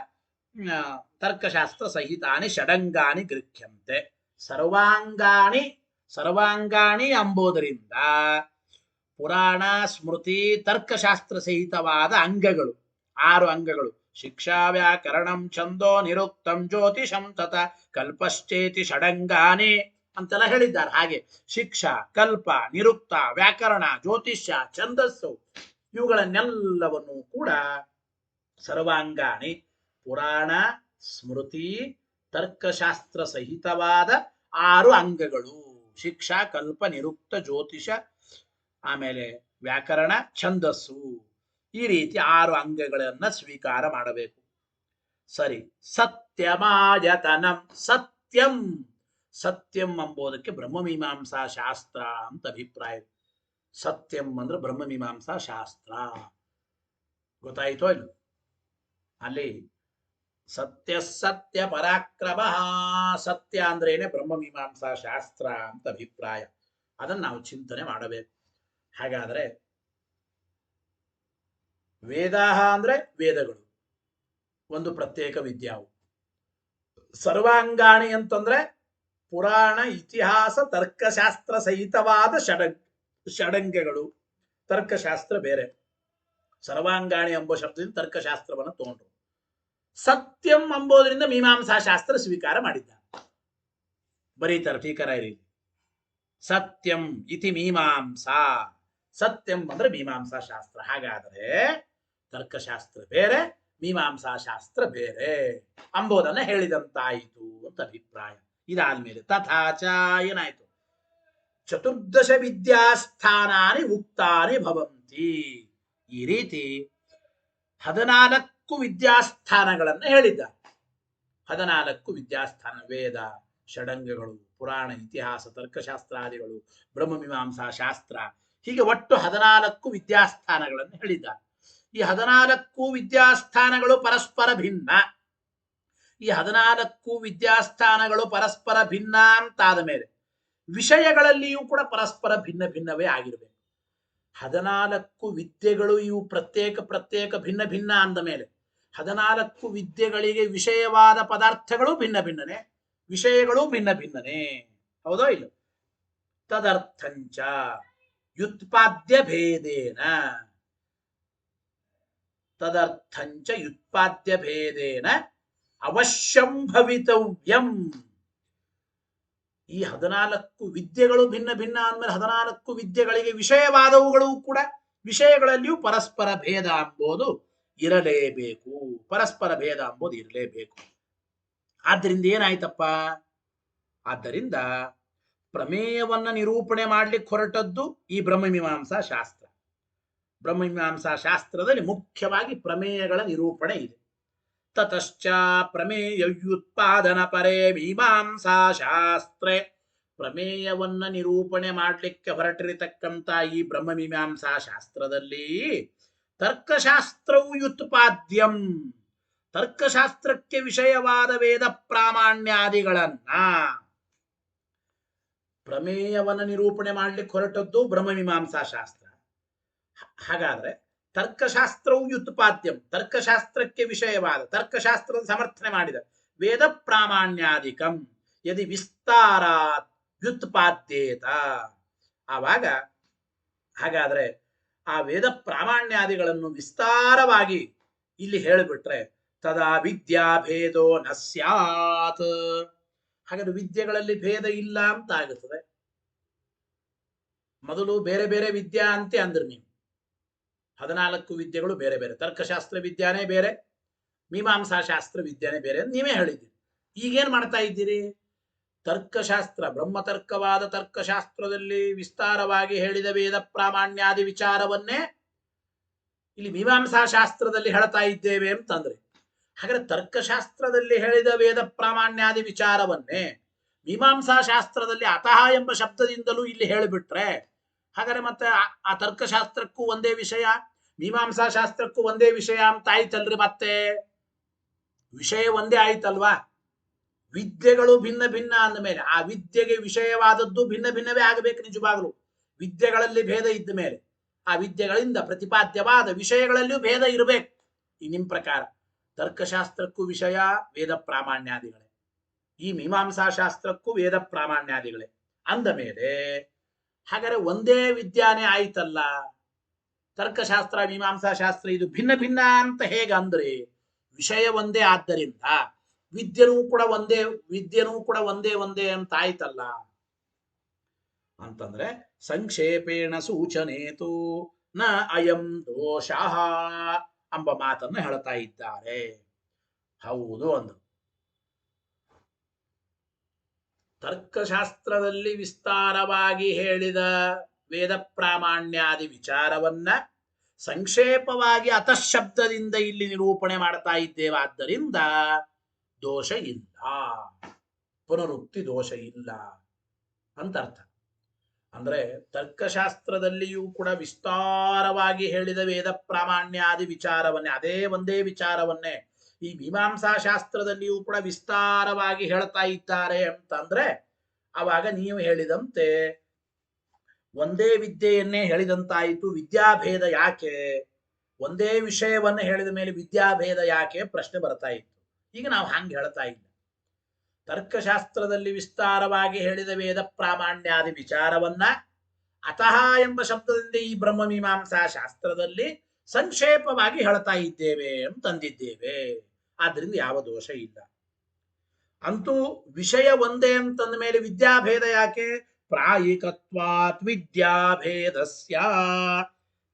ತರ್ಕಶಾಸ್ತ್ರ ಸಹಿತಾನಿ ಷಡಂಗಾನಿ ಗೃಹ್ಯಂತೆ. ಸರ್ವಾಂಗಾಣಿ, ಸರ್ವಾಂಗಾಣಿ ಎಂಬುದರಿಂದ ಪುರಾಣ, ಸ್ಮೃತಿ, ತರ್ಕಶಾಸ್ತ್ರ ಸಹಿತವಾದ ಅಂಗಗಳು, 6 ಅಂಗಗಳು. ಶಿಕ್ಷಾ ವ್ಯಾಕರಣಂ ಛಂದೋ ನಿರುಕ್ತಂ ಜ್ಯೋತಿಷಂ ತತ ಕಲ್ಪಶ್ಚೇತಿ ಷಡಂಗಾನಿ ಅಂತೆಲ್ಲ ಹೇಳಿದ್ದಾರೆ. ಹಾಗೆ ಶಿಕ್ಷಾ, ಕಲ್ಪ, ನಿರುಕ್ತ, ವ್ಯಾಕರಣ, ಜ್ಯೋತಿಷ್ಯ, ಛಂದಸ್ಸು ಇವುಗಳನ್ನೆಲ್ಲವನ್ನು ಕೂಡ ಸರ್ವಾಂಗಾಣಿ ಪುರಾಣ, ಸ್ಮೃತಿ, ತರ್ಕಶಾಸ್ತ್ರ ಸಹಿತವಾದ 6 ಅಂಗಗಳು. ಶಿಕ್ಷಾ, ಕಲ್ಪ, ನಿರುಕ್ತ, ಜ್ಯೋತಿಷ, ಆಮೇಲೆ ವ್ಯಾಕರಣ, ಛಂದಸ್ಸು, ಈ ರೀತಿ 6 ಅಂಗಗಳನ್ನ ಸ್ವೀಕಾರ ಮಾಡಬೇಕು. ಸರಿ. ಸತ್ಯಮಾಯತನಂ, ಸತ್ಯಂ, ಸತ್ಯಂ ಎಂಬುದಕ್ಕೆ ಬ್ರಹ್ಮಮೀಮಾಂಸಾ ಶಾಸ್ತ್ರ ಅಂತ ಅಭಿಪ್ರಾಯ. ಸತ್ಯಂ ಅಂದ್ರೆ ಬ್ರಹ್ಮಮೀಮಾಂಸಾ ಶಾಸ್ತ್ರ. ಗೊತ್ತಾಯಿತೋ ಇಲ್ಲ? ಅಲ್ಲಿ ಸತ್ಯ ಸತ್ಯ ಪರಾಕ್ರಮ, ಸತ್ಯ ಅಂದ್ರೇನೆ ಬ್ರಹ್ಮಮೀಮಾಂಸಾ ಶಾಸ್ತ್ರ ಅಂತ ಅಭಿಪ್ರಾಯ. ಅದನ್ನು ನಾವು ಚಿಂತನೆ ಮಾಡಬೇಕು. ಹಾಗಾದ್ರೆ ವೇದಾಹ ಅಂದ್ರೆ ವೇದಗಳು ಒಂದು ಪ್ರತ್ಯೇಕ ವಿದ್ಯಾವು. ಸರ್ವಾಂಗಾಣಿ ಅಂತಂದ್ರೆ ಪುರಾಣ, ಇತಿಹಾಸ, ತರ್ಕಶಾಸ್ತ್ರ ಸಹಿತವಾದ ಷಡಂಗಗಳು. ತರ್ಕಶಾಸ್ತ್ರ ಬೇರೆ, ಸರ್ವಾಂಗಾಣಿ ಎಂಬ ಶಬ್ದದಿಂದ ತರ್ಕಶಾಸ್ತ್ರವನ್ನು ತಗೊಂಡ್ರು. ಸತ್ಯಂ ಎಂಬುದರಿಂದ ಮೀಮಾಂಸಾ ಶಾಸ್ತ್ರ ಸ್ವೀಕಾರ ಮಾಡಿದ್ದ. ಬರೀತಾರ ಟೀಕರ ಇರಿ, ಸತ್ಯಂ ಇತಿ ಮೀಮಾಂಸಾ, ಸತ್ಯಂ ಅಂದ್ರೆ ಮೀಮಾಂಸಾ ಶಾಸ್ತ್ರ. ಹಾಗಾದರೆ ತರ್ಕಶಾಸ್ತ್ರ ಬೇರೆ, ಮೀಮಾಂಸಾ ಶಾಸ್ತ್ರ ಬೇರೆ ಅಂಬೋದನ್ನ ಹೇಳಿದಂತಾಯಿತು ಅಂತ ಅಭಿಪ್ರಾಯ. ಇದಾದ್ಮೇಲೆ ತಥಾಚ ಏನಾಯ್ತು, ಚತುರ್ದಶ ವಿದ್ಯಾಸ್ಥಾನಾನಿ ಉಕ್ತಾನಿ ಭವಂತಿ. ಈ ರೀತಿ 14 ವಿದ್ಯಾಸ್ಥಾನಗಳನ್ನು ಹೇಳಿದ್ದ. 14 ವಿದ್ಯಾಸ್ಥಾನ, ವೇದ, ಷಡಂಗಗಳು, ಪುರಾಣ, ಇತಿಹಾಸ, ತರ್ಕಶಾಸ್ತ್ರಾದಿಗಳು, ಬ್ರಹ್ಮಮೀಮಾಂಸಾ ಶಾಸ್ತ್ರ, ಹೀಗೆ ಒಟ್ಟು 14 ವಿದ್ಯಾಸ್ಥಾನಗಳನ್ನು ಹೇಳಿದ್ದ. ಈ 14 ವಿದ್ಯಾಸ್ಥಾನಗಳು ಪರಸ್ಪರ ಭಿನ್ನ. ಈ 14 ವಿದ್ಯಾಸ್ಥಾನಗಳು ಪರಸ್ಪರ ಭಿನ್ನ ಅಂತಾದ ಮೇಲೆ ವಿಷಯಗಳಲ್ಲಿಯೂ ಕೂಡ ಪರಸ್ಪರ ಭಿನ್ನ ಭಿನ್ನವೇ ಆಗಿರಬೇಕು. 14 ವಿದ್ಯೆಗಳು ಇವು ಪ್ರತ್ಯೇಕ ಭಿನ್ನ ಭಿನ್ನ ಅಂದ ಮೇಲೆ 14 ವಿದ್ಯೆಗಳಿಗೆ ವಿಷಯವಾದ ಪದಾರ್ಥಗಳು ಭಿನ್ನ ಭಿನ್ನನೆ, ವಿಷಯಗಳು ಭಿನ್ನ ಭಿನ್ನನೆ. ಹೌದೋ ಇಲ್ಲ? ತದರ್ಥಂಚ ಯುತ್ಪಾದ್ಯ ಭೇದೇನ, ತದರ್ಥಂಚ ಯುತ್ಪಾದ್ಯ ಭೇದೇನ ಅವಶ್ಯಂ ಭವಿತವ್ಯಂ. ಈ 14 ವಿದ್ಯೆಗಳು ಭಿನ್ನ ಭಿನ್ನ ಅಂದ್ಮೇಲೆ 14 ವಿದ್ಯೆಗಳಿಗೆ ವಿಷಯವಾದವುಗಳು ಕೂಡ ವಿಷಯಗಳಲ್ಲಿಯೂ ಪರಸ್ಪರ ಭೇದ ಎಂಬುದು ಇರಲೇಬೇಕು. ಪರಸ್ಪರ ಭೇದ ಎಂಬುದು ಇರಲೇಬೇಕು. ಆದ್ದರಿಂದ ಏನಾಯ್ತಪ್ಪ, ಆದ್ದರಿಂದ ಪ್ರಮೇಯವನ್ನ ನಿರೂಪಣೆ ಮಾಡ್ಲಿಕ್ಕೆ ಹೊರಟದ್ದು ಈ ಬ್ರಹ್ಮಮೀಮಾಂಸಾ ಶಾಸ್ತ್ರ. ಬ್ರಹ್ಮಮೀಮಾಂಸಾ ಶಾಸ್ತ್ರದಲ್ಲಿ ಮುಖ್ಯವಾಗಿ ಪ್ರಮೇಯಗಳ ನಿರೂಪಣೆ ಇದೆ. ತತಶ್ಚ ಪ್ರಮೇಯವ್ಯುತ್ಪಾದನ ಪರೇ ಮೀಮಾಂಸಾ ಶಾಸ್ತ್ರೆ, ಪ್ರಮೇಯವನ್ನ ನಿರೂಪಣೆ ಮಾಡಲಿಕ್ಕೆ ಹೊರಟಿರತಕ್ಕಂಥ ಈ ಬ್ರಹ್ಮಮೀಮಾಂಸಾ ಶಾಸ್ತ್ರದಲ್ಲಿ ತರ್ಕಶಾಸ್ತ್ರವು ಯುತ್ಪಾದ್ಯಂ, ತರ್ಕಶಾಸ್ತ್ರಕ್ಕೆ ವಿಷಯವಾದ ವೇದ ಪ್ರಾಮಾಣ್ಯಾದಿಗಳನ್ನ, ಪ್ರಮೇಯವನ್ನ ನಿರೂಪಣೆ ಮಾಡಲಿಕ್ಕೆ ಹೊರಟದ್ದು ಬ್ರಹ್ಮಮೀಮಾಂಸಾ ಶಾಸ್ತ್ರ. ಹಾಗಾದ್ರೆ ತರ್ಕಶಾಸ್ತ್ರವು ಯುತ್ಪಾದ್ಯಂ, ತರ್ಕಶಾಸ್ತ್ರಕ್ಕೆ ವಿಷಯವಾದ, ತರ್ಕಶಾಸ್ತ್ರದ ಸಮರ್ಥನೆ ಮಾಡಿದ ವೇದ ಪ್ರಾಮಾಣ್ಯಾದಿಕಂ ಯದಿ ವಿಸ್ತಾರಾತ್ ವ್ಯುತ್ಪಾದ್ಯೇತ, ಆವಾಗ ಹಾಗಾದ್ರೆ ಆ ವೇದ ಪ್ರಾಮಾಣ್ಯಾದಿಗಳನ್ನು ವಿಸ್ತಾರವಾಗಿ ಇಲ್ಲಿ ಹೇಳಿಬಿಟ್ರೆ ತದಾ ವಿದ್ಯಾಭೇದೋ ನ ಸ್ಯಾತ್, ಹಾಗಾದ್ರೆ ವಿದ್ಯೆಗಳಲ್ಲಿ ಭೇದ ಇಲ್ಲ ಅಂತ ಆಗುತ್ತದೆ. ಮೊದಲು ಬೇರೆ ಬೇರೆ ವಿದ್ಯಾ ಅಂತೆ ಅಂದ್ರೆ ನೀವು 14 ವಿದ್ಯೆಗಳು ಬೇರೆ ಬೇರೆ, ತರ್ಕಶಾಸ್ತ್ರ ವಿದ್ಯಾನೇ ಬೇರೆ, ಮೀಮಾಂಸಾ ಶಾಸ್ತ್ರ ವಿದ್ಯಾನೇ ಬೇರೆ ಅಂತ ನೀವೇ ಹೇಳಿದ್ದೀರಿ. ಈಗೇನ್ ಮಾಡ್ತಾ ಇದ್ದೀರಿ, ತರ್ಕಶಾಸ್ತ್ರ ಬ್ರಹ್ಮತರ್ಕವಾದ ತರ್ಕಶಾಸ್ತ್ರದಲ್ಲಿ ವಿಸ್ತಾರವಾಗಿ ಹೇಳಿದ ವೇದ ಪ್ರಾಮಾಣ್ಯಾದಿ ವಿಚಾರವನ್ನೇ ಇಲ್ಲಿ ಮೀಮಾಂಸಾ ಶಾಸ್ತ್ರದಲ್ಲಿ ಹೇಳ್ತಾ ಇದ್ದೇವೆ ಅಂತಂದ್ರೆ, ಹಾಗಾದ್ರೆ ತರ್ಕಶಾಸ್ತ್ರದಲ್ಲಿ ಹೇಳಿದ ವೇದ ಪ್ರಾಮಾಣ್ಯಾದಿ ವಿಚಾರವನ್ನೇ ಮೀಮಾಂಸಾ ಶಾಸ್ತ್ರದಲ್ಲಿ ಅತಃ ಎಂಬ ಶಬ್ದದಿಂದಲೂ ಇಲ್ಲಿ ಹೇಳಿಬಿಟ್ರೆ, ಹಾಗಾದ್ರೆ ಮತ್ತೆ ಆ ತರ್ಕಶಾಸ್ತ್ರಕ್ಕೂ ಒಂದೇ ವಿಷಯ, ಮೀಮಾಂಸಾ ಶಾಸ್ತ್ರಕ್ಕೂ ಒಂದೇ ವಿಷಯ ಅಂತ ಆಯ್ತಲ್ರಿ. ಮತ್ತೆ ವಿಷಯ ಒಂದೇ ಆಯ್ತಲ್ವಾ? ವಿದ್ಯೆಗಳು ಭಿನ್ನ ಭಿನ್ನ ಅಂದ ಮೇಲೆ ಆ ವಿದ್ಯೆಗೆ ವಿಷಯವಾದದ್ದು ಭಿನ್ನ ಭಿನ್ನವೇ ಆಗಬೇಕು. ನಿಜವಾಗಲು ವಿದ್ಯೆಗಳಲ್ಲಿ ಭೇದ ಇದ್ದ ಮೇಲೆ ಆ ವಿದ್ಯೆಗಳಿಂದ ಪ್ರತಿಪಾದ್ಯವಾದ ವಿಷಯಗಳಲ್ಲಿಯೂ ಭೇದ ಇರಬೇಕು. ಈ ನಿಮ್ ಪ್ರಕಾರ ತರ್ಕಶಾಸ್ತ್ರಕ್ಕೂ ವಿಷಯ ವೇದ ಪ್ರಾಮಾಣ್ಯಾದಿಗಳೇ, ಈ ಮೀಮಾಂಸಾ ಶಾಸ್ತ್ರಕ್ಕೂ ವೇದ ಪ್ರಾಮಾಣ್ಯಾದಿಗಳೇ ಅಂದ ಮೇಲೆ ಹಾಗಾದ್ರೆ ಒಂದೇ ವಿದ್ಯಾನೇ ಆಯ್ತಲ್ಲ. ತರ್ಕಶಾಸ್ತ್ರ ಮೀಮಾಂಸಾ ಶಾಸ್ತ್ರ ಇದು ಭಿನ್ನ ಭಿನ್ನ ಅಂತ ಹೇಗೆ ಅಂದ್ರೆ ವಿಷಯ ಒಂದೇ, ಆದ್ದರಿಂದ ವಿದ್ಯೆನೂ ಕೂಡ ಒಂದೇ ಅಂತ ಆಯ್ತಲ್ಲ ಅಂತಂದ್ರೆ ಸಂಕ್ಷೇಪೇಣ ಸೂಚನೇತು ನ ಅಯಂ ದೋಷಃ ಎಂಬ ಮಾತನ್ನು ಹೇಳ್ತಾ ಇದ್ದಾರೆ. ಹೌದು ಅಂದ್ರು. ತರ್ಕಶಾಸ್ತ್ರದಲ್ಲಿ ವಿಸ್ತಾರವಾಗಿ ಹೇಳಿದ ವೇದ ಪ್ರಾಮಾಣ್ಯಾದಿ ವಿಚಾರವನ್ನ ಸಂಕ್ಷೇಪವಾಗಿ ಅತಃಶಬ್ದದಿಂದ ಇಲ್ಲಿ ನಿರೂಪಣೆ ಮಾಡ್ತಾ ಇದ್ದೇವೆ. ಆದ್ದರಿಂದ ದೋಷ ಇಲ್ಲ, ಪುನರುಕ್ತಿ ದೋಷ ಇಲ್ಲ ಅಂತ ಅರ್ಥ. ಅಂದ್ರೆ ತರ್ಕಶಾಸ್ತ್ರದಲ್ಲಿಯೂ ಕೂಡ ವಿಸ್ತಾರವಾಗಿ ಹೇಳಿದ ವೇದ ಪ್ರಾಮಾಣ್ಯಾದಿ ವಿಚಾರವನ್ನೇ, ಅದೇ ಒಂದೇ ವಿಚಾರವನ್ನೇ ಈ ಮೀಮಾಂಸಾ ಶಾಸ್ತ್ರದಲ್ಲಿಯೂ ಕೂಡ ವಿಸ್ತಾರವಾಗಿ ಹೇಳ್ತಾ ಇದ್ದಾರೆ ಅಂತಂದ್ರೆ ಅವಾಗ ನೀವು ಹೇಳಿದಂತೆ ಒಂದೇ ವಿದ್ಯೆಯನ್ನೇ ಹೇಳಿದಂತಾಯಿತು. ವಿದ್ಯಾಭೇದ ಯಾಕೆ, ಒಂದೇ ವಿಷಯವನ್ನ ಹೇಳಿದ ಮೇಲೆ ವಿದ್ಯಾಭೇದ ಯಾಕೆ ಪ್ರಶ್ನೆ ಬರ್ತಾ ಇತ್ತು. ಈಗ ನಾವು ಹಂಗೆ ಹೇಳ್ತಾ ಇಲ್ಲ. ತರ್ಕಶಾಸ್ತ್ರದಲ್ಲಿ ವಿಸ್ತಾರವಾಗಿ ಹೇಳಿದ ವೇದ ಪ್ರಾಮಾಣ್ಯಾದಿ ವಿಚಾರವನ್ನ ಅತಃ ಎಂಬ ಶಬ್ದದಿಂದ ಈ ಬ್ರಹ್ಮಮೀಮಾಂಸಾ ಶಾಸ್ತ್ರದಲ್ಲಿ ಸಂಕ್ಷೇಪವಾಗಿ ಹೇಳ್ತಾ ಇದ್ದೇವೆ ಅಂತಂದಿದ್ದೇವೆ. ಆದ್ರಿಂದ ಯಾವ ದೋಷ ಇಲ್ಲ. ಅಂತೂ ವಿಷಯ ಒಂದೇ ಅಂತಂದ ಮೇಲೆ ವಿದ್ಯಾಭೇದ ಯಾಕೆ? ಪ್ರಾಯಿಕತ್ವಾತ್ ವಿದ್ಯಾಭೇದಸ್ಯ.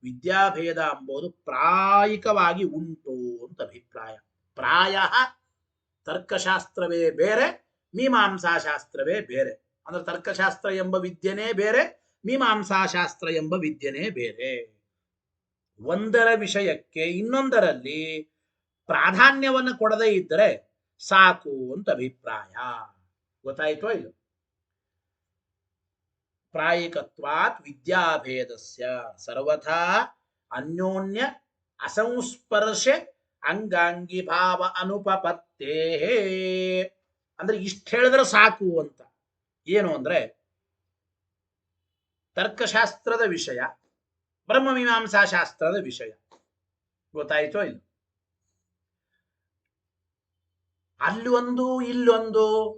ವಿದ್ಯಾಭೇದ ಎಂಬುದು ಪ್ರಾಯಿಕವಾಗಿ ಉಂಟು ಅಂತ ಅಭಿಪ್ರಾಯ. ಪ್ರಾಯ ತರ್ಕಶಾಸ್ತ್ರವೇ ಬೇರೆ, ಮೀಮಾಂಸಾಶಾಸ್ತ್ರವೇ ಬೇರೆ. ಅಂದ್ರೆ ತರ್ಕಶಾಸ್ತ್ರ ಎಂಬ ವಿದ್ಯೆನೇ ಬೇರೆ, ಮೀಮಾಂಸಾಶಾಸ್ತ್ರ ಎಂಬ ವಿದ್ಯೆನೇ ಬೇರೆ. ಒಂದರ ವಿಷಯಕ್ಕೆ ಇನ್ನೊಂದರಲ್ಲಿ ಪ್ರಾಧಾನ್ಯವನ್ನು ಕೊಡದೇ ಇದ್ದರೆ ಸಾಕು ಅಂತ ಅಭಿಪ್ರಾಯ. ಗೊತ್ತಾಯ್ತೋ ಇಲ್ಲ? ಪ್ರಾಯಿಕತ್ವಾತ್ ವಿದ್ಯಾಭೇದಸ್ಯ ಸರ್ವಥಾ ಅನ್ಯೋನ್ಯ ಅಸಂಸ್ಪರ್ಶ ಅಂಗಾಂಗಿ ಭಾವ ಅನುಪಪತ್ತೇ. ಅಂದ್ರೆ ಇಷ್ಟ ಹೇಳಿದ್ರೆ ಸಾಕು ಅಂತ. ಏನು ಅಂದ್ರೆ ತರ್ಕಶಾಸ್ತ್ರದ ವಿಷಯ, ಬ್ರಹ್ಮಮೀಮಾಂಸಾಶಾಸ್ತ್ರದ ವಿಷಯ. ಗೊತ್ತಾಯ್ತೋ ಇಲ್ಲ? ಅಲ್ಲೊಂದು ಇಲ್ಲೊಂದು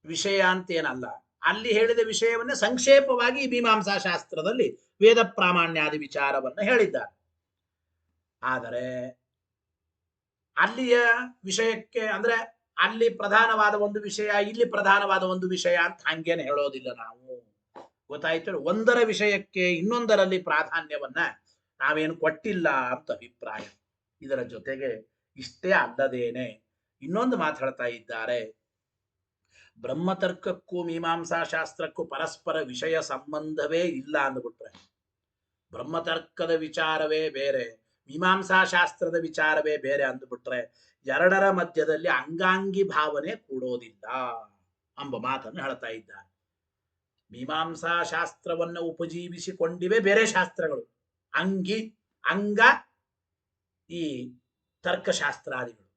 ವಿಷಯ ಅಂತೇನಲ್ಲ. ಅಲ್ಲಿ ಹೇಳಿದ ವಿಷಯವನ್ನೇ ಸಂಕ್ಷೇಪವಾಗಿ ಮೀಮಾಂಸಾಶಾಸ್ತ್ರದಲ್ಲಿ ವೇದ ಪ್ರಾಮಾಣ್ಯಾದಿ ವಿಚಾರವನ್ನು ಹೇಳಿದ್ದಾರೆ. ಆದರೆ ಅಲ್ಲಿಯ ವಿಷಯಕ್ಕೆ ಅಂದ್ರೆ ಅಲ್ಲಿ ಪ್ರಧಾನವಾದ ಒಂದು ವಿಷಯ, ಇಲ್ಲಿ ಪ್ರಧಾನವಾದ ಒಂದು ವಿಷಯ ಅಂತ ಹಂಗೇನೆ ಹೇಳೋದಿಲ್ಲ ನಾವು. ಗೊತ್ತಾಯ್ತು? ಒಂದರ ವಿಷಯಕ್ಕೆ ಇನ್ನೊಂದರಲ್ಲಿ ಪ್ರಾಧಾನ್ಯವನ್ನ ನಾವೇನು ಕೊಟ್ಟಿಲ್ಲ ಅಂತ ಅಭಿಪ್ರಾಯ. ಇದರ ಜೊತೆಗೆ ಇಷ್ಟೇ ಅಲ್ಲದೇನೆ ಇನ್ನೊಂದು ಮಾತು ಹೇಳ್ತಾ ಇದ್ದಾರೆ. ಬ್ರಹ್ಮತರ್ಕಕ್ಕೂ ಮೀಮಾಂಸಾಶಾಸ್ತ್ರಕ್ಕೂ ಪರಸ್ಪರ ವಿಷಯ ಸಂಬಂಧವೇ ಇಲ್ಲ ಅಂದ್ಬಿಟ್ರೆ, ಬ್ರಹ್ಮತರ್ಕದ ವಿಚಾರವೇ ಬೇರೆ, ಮೀಮಾಂಸಾಶಾಸ್ತ್ರದ ವಿಚಾರವೇ ಬೇರೆ ಅಂದ್ಬಿಟ್ರೆ ಎರಡರ ಮಧ್ಯದಲ್ಲಿ ಅಂಗಾಂಗಿ ಭಾವನೆ ಕೂಡೋದಿಲ್ಲ ಎಂಬ ಮಾತನ್ನು ಹೇಳ್ತಾ ಇದ್ದಾರೆ. ಮೀಮಾಂಸಾಶಾಸ್ತ್ರವನ್ನು ಉಪಜೀವಿಸಿಕೊಂಡಿವೆ ಬೇರೆ ಶಾಸ್ತ್ರಗಳು, ಅಂಗಿ ಅಂಗ ಈ ತರ್ಕಶಾಸ್ತ್ರಾದಿಗಳು.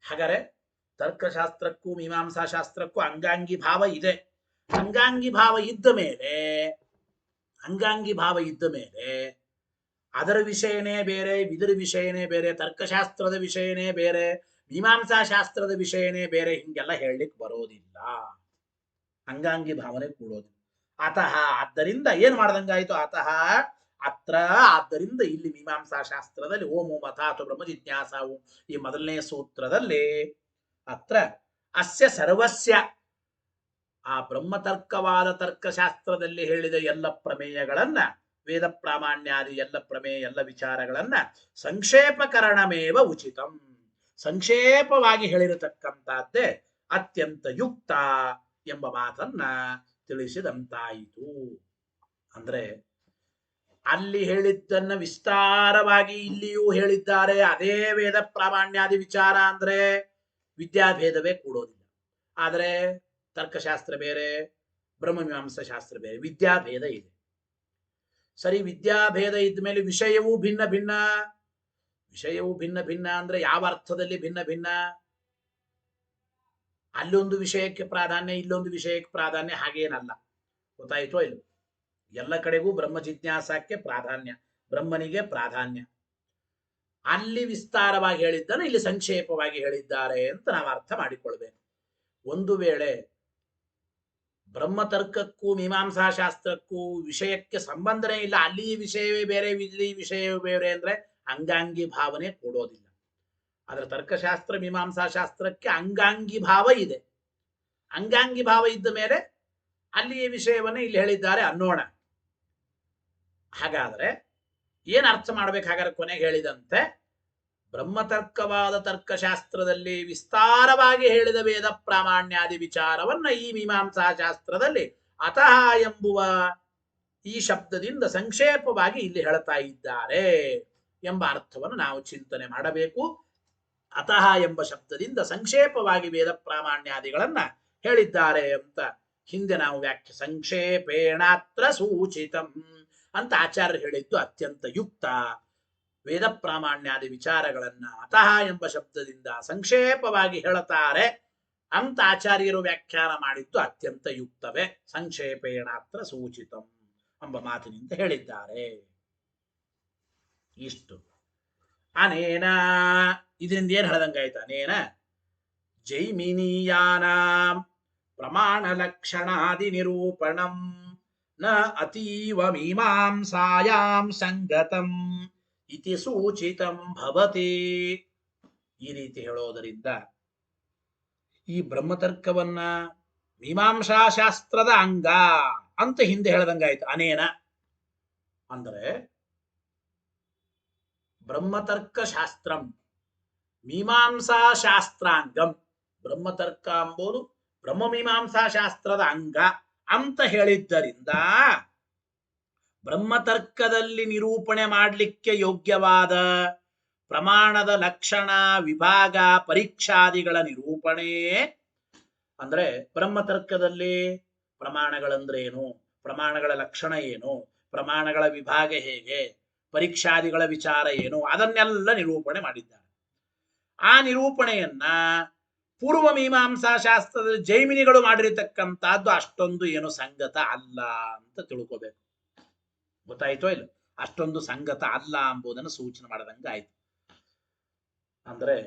ಹಾಗಾದರೆ ತರ್ಕಶಾಸ್ತ್ರಕ್ಕೂ ಮೀಮಾಂಸಾಶಾಸ್ತ್ರಕ್ಕೂ ಅಂಗಾಂಗಿ ಭಾವ ಇದೆ. ಅಂಗಾಂಗಿ ಭಾವ ಇದ್ದ ಮೇಲೆ ಅದರ ವಿಷಯನೇ ಬೇರೆ, ಇದರ ವಿಷಯನೇ ಬೇರೆ, ತರ್ಕಶಾಸ್ತ್ರದ ವಿಷಯನೇ ಬೇರೆ, ಮೀಮಾಂಸಾಶಾಸ್ತ್ರದ ವಿಷಯನೇ ಬೇರೆ, ಹಿಂಗೆಲ್ಲ ಹೇಳಲಿಕ್ಕೆ ಬರೋದಿಲ್ಲ. ಅಂಗಾಂಗಿ ಭಾವನೆ ಕೂಡೋದಿಲ್ಲ. ಅತಃ ಆದ್ದರಿಂದ ಏನ್ ಮಾಡ್ದಂಗಾಯ್ತು? ಅತಃ ಅತ್ರ, ಆದ್ದರಿಂದ ಇಲ್ಲಿ ಮೀಮಾಂಸಾಶಾಸ್ತ್ರದಲ್ಲಿ ಓಮೋ ಅಥಾತು ಬ್ರಹ್ಮ ಜಿಜ್ಞಾಸಾವು ಈ ಮೊದಲನೇ ಸೂತ್ರದಲ್ಲಿ ಅತ್ರ ಅಸ್ಯ ಸರ್ವಸ್ಯ ಆ ಬ್ರಹ್ಮತರ್ಕವಾದ ತರ್ಕಶಾಸ್ತ್ರದಲ್ಲಿ ಹೇಳಿದ ಎಲ್ಲ ಪ್ರಮೇಯಗಳನ್ನ, ವೇದ ಪ್ರಾಮಾಣ್ಯಾದಿ ಎಲ್ಲ ಪ್ರಮೇಯ ಎಲ್ಲ ವಿಚಾರಗಳನ್ನ ಸಂಕ್ಷೇಪಕರಣಮೇವ ಉಚಿತಂ, ಸಂಕ್ಷೇಪವಾಗಿ ಹೇಳಿರತಕ್ಕಂಥದ್ದೇ ಅತ್ಯಂತ ಯುಕ್ತ ಎಂಬ ಮಾತನ್ನ ತಿಳಿಸಿದಂತಾಯಿತು. ಅಂದ್ರೆ ಅಲ್ಲಿ ಹೇಳಿದ್ದನ್ನ ವಿಸ್ತಾರವಾಗಿ ಇಲ್ಲಿಯೂ ಹೇಳಿದ್ದಾರೆ. ಅದೇ ವೇದ ಪ್ರಾಮಾಣ್ಯಾದಿ ವಿಚಾರ ಅಂದ್ರೆ ವಿದ್ಯಾಭೇದವೇ ಕೂಡೋದಿಲ್ಲ. ಆದರೆ ತರ್ಕಶಾಸ್ತ್ರ ಬೇರೆ, ಬ್ರಹ್ಮಮೀಮಾಂಸಾ ಶಾಸ್ತ್ರ ಬೇರೆ, ವಿದ್ಯಾಭೇದ ಇದೆ. ಸರಿ, ವಿದ್ಯಾಭೇದ ಇದ್ದ ಮೇಲೆ ವಿಷಯವೂ ಭಿನ್ನ ಭಿನ್ನ. ವಿಷಯವೂ ಭಿನ್ನ ಭಿನ್ನ ಅಂದ್ರೆ ಯಾವ ಅರ್ಥದಲ್ಲಿ ಭಿನ್ನ ಭಿನ್ನ? ಅಲ್ಲೊಂದು ವಿಷಯಕ್ಕೆ ಪ್ರಾಧಾನ್ಯ, ಇಲ್ಲೊಂದು ವಿಷಯಕ್ಕೆ ಪ್ರಾಧಾನ್ಯ, ಹಾಗೇನಲ್ಲ. ಗೊತ್ತಾಯ್ತೋ ಇಲ್ಲ? ಎಲ್ಲ ಕಡೆಗೂ ಬ್ರಹ್ಮ ಜಿಜ್ಞಾಸಕ್ಕೆ ಪ್ರಾಧಾನ್ಯ, ಬ್ರಹ್ಮನಿಗೆ ಪ್ರಾಧಾನ್ಯ. ಅಲ್ಲಿ ವಿಸ್ತಾರವಾಗಿ ಹೇಳಿದ್ದನ್ನು ಇಲ್ಲಿ ಸಂಕ್ಷೇಪವಾಗಿ ಹೇಳಿದ್ದಾರೆ ಅಂತ ನಾವು ಅರ್ಥ ಮಾಡಿಕೊಳ್ಬೇಕು. ಒಂದು ವೇಳೆ ಬ್ರಹ್ಮತರ್ಕಕ್ಕೂ ಮೀಮಾಂಸಾಶಾಸ್ತ್ರಕ್ಕೂ ವಿಷಯಕ್ಕೆ ಸಂಬಂಧನೇ ಇಲ್ಲ, ಅಲ್ಲಿ ವಿಷಯವೇ ಬೇರೆ, ಇಲ್ಲಿ ವಿಷಯವೇ ಬೇರೆ ಅಂದ್ರೆ ಅಂಗಾಂಗಿ ಭಾವನೆ ಕೊಡೋದಿಲ್ಲ. ಆದ್ರೆ ತರ್ಕಶಾಸ್ತ್ರ ಮೀಮಾಂಸಾಶಾಸ್ತ್ರಕ್ಕೆ ಅಂಗಾಂಗಿ ಭಾವ ಇದೆ. ಅಂಗಾಂಗಿ ಭಾವ ಇದ್ದ ಮೇಲೆ ಅಲ್ಲಿಯ ವಿಷಯವನ್ನ ಇಲ್ಲಿ ಹೇಳಿದ್ದಾರೆ ಅನ್ನೋಣ. ಹಾಗಾದ್ರೆ ಏನ್ ಅರ್ಥ ಮಾಡ್ಬೇಕು? ಹಾಗಾದ್ರೆ ಕೊನೆಗೆ ಹೇಳಿದಂತೆ ಬ್ರಹ್ಮತರ್ಕವಾದ ತರ್ಕಶಾಸ್ತ್ರದಲ್ಲಿ ವಿಸ್ತಾರವಾಗಿ ಹೇಳಿದ ವೇದ ಪ್ರಾಮಾಣ್ಯಾದಿ ವಿಚಾರವನ್ನ ಈ ಮೀಮಾಂಸಾಶಾಸ್ತ್ರದಲ್ಲಿ ಅತಃ ಎಂಬುವ ಈ ಶಬ್ದದಿಂದ ಸಂಕ್ಷೇಪವಾಗಿ ಇಲ್ಲಿ ಹೇಳ್ತಾ ಇದ್ದಾರೆ ಎಂಬ ಅರ್ಥವನ್ನು ನಾವು ಚಿಂತನೆ ಮಾಡಬೇಕು. ಅತಃ ಎಂಬ ಶಬ್ದದಿಂದ ಸಂಕ್ಷೇಪವಾಗಿ ವೇದ ಪ್ರಾಮಾಣ್ಯಾದಿಗಳನ್ನ ಹೇಳಿದ್ದಾರೆ ಅಂತ ಹಿಂದೆ ನಾವು ವ್ಯಾಖ್ಯೆ ಸಂಕ್ಷೇಪೇಣಾತ್ರ ಸೂಚಿತಂ ಅಂತ ಆಚಾರ್ಯರು ಹೇಳಿದ್ದು ಅತ್ಯಂತ ಯುಕ್ತ. ವೇದ ಪ್ರಾಮಾಣ್ಯಾದಿ ವಿಚಾರಗಳನ್ನ ಅತಃ ಎಂಬ ಶಬ್ದದಿಂದ ಸಂಕ್ಷೇಪವಾಗಿ ಹೇಳುತ್ತಾರೆ ಅಂತ ಆಚಾರ್ಯರು ವ್ಯಾಖ್ಯಾನ ಮಾಡಿದ್ದು ಅತ್ಯಂತ ಯುಕ್ತವೇ. ಸಂಕ್ಷೇಪೇಣಾತ್ರ ಸೂಚಿತಂ ಎಂಬ ಮಾತಿನಿಂದ ಹೇಳಿದ್ದಾರೆ. ಇಷ್ಟು ಅನೇನ, ಇದರಿಂದ ಏನ್ ಹೇಳ್ದಂಗಾಯ್ತು? ಅನೇನ ಜೈಮಿನೀಯಾನಾಂ ಪ್ರಮಾಣ ಲಕ್ಷಣಾದಿ ನಿರೂಪಣಂ ನ ಅತೀವ ಮೀಮಾಂಸಾಯಾಂ ಸಂಗತಂ ಇತಿ ಸೂಚಿತಂ ಭವತಿ. ಈ ರೀತಿ ಹೇಳೋದರಿಂದ ಈ ಬ್ರಹ್ಮತರ್ಕವನ್ನ ಮೀಮಾಂಸಾ ಶಾಸ್ತ್ರದ ಅಂಗ ಅಂತ ಹಿಂದೆ ಹೇಳದಂಗಾಯ್ತು. ಅನೇನ ಅಂದರೆ ಬ್ರಹ್ಮತರ್ಕ ಶಾಸ್ತ್ರಂ ಮೀಮಾಂಸಾ ಶಾಸ್ತ್ರಾಂಗಂ. ಬ್ರಹ್ಮತರ್ಕ ಎಂಬುದು ಬ್ರಹ್ಮಮೀಮಾಂಸಾ ಶಾಸ್ತ್ರದ ಅಂಗ ಅಂತ ಹೇಳಿದ್ದರಿಂದ ಬ್ರಹ್ಮತರ್ಕದಲ್ಲಿ ನಿರೂಪಣೆ ಮಾಡಲಿಕ್ಕೆ ಯೋಗ್ಯವಾದ ಪ್ರಮಾಣದ ಲಕ್ಷಣ ವಿಭಾಗ ಪರೀಕ್ಷಾದಿಗಳ ನಿರೂಪಣೆ ಅಂದ್ರೆ ಬ್ರಹ್ಮತರ್ಕದಲ್ಲಿ ಪ್ರಮಾಣಗಳಂದ್ರೇನು, ಪ್ರಮಾಣಗಳ ಲಕ್ಷಣ ಏನು, ಪ್ರಮಾಣಗಳ ವಿಭಾಗ ಹೇಗೆ, ಪರೀಕ್ಷಾದಿಗಳ ವಿಚಾರ ಏನು, ಅದನ್ನೆಲ್ಲ ನಿರೂಪಣೆ ಮಾಡಿದ್ದಾರೆ. ಆ ನಿರೂಪಣೆಯನ್ನ ಪೂರ್ವ ಮೀಮಾಂಸಾ ಶಾಸ್ತ್ರದಲ್ಲಿ ಜೈಮಿನಿಗಳು ಮಾಡಿರತಕ್ಕಂಥದ್ದು ಅಷ್ಟೊಂದು ಏನು ಸಂಗತ ಅಲ್ಲ ಅಂತ ತಿಳ್ಕೋಬೇಕು. ಗೊತ್ತಾಯ್ತೋ ಇಲ್ಲ? ಅಷ್ಟೊಂದು ಸಂಗತ ಅಲ್ಲ ಎಂಬುದನ್ನು ಸೂಚನೆ ಮಾಡದಂಗ ಆಯ್ತು. ಅಂದ್ರೆ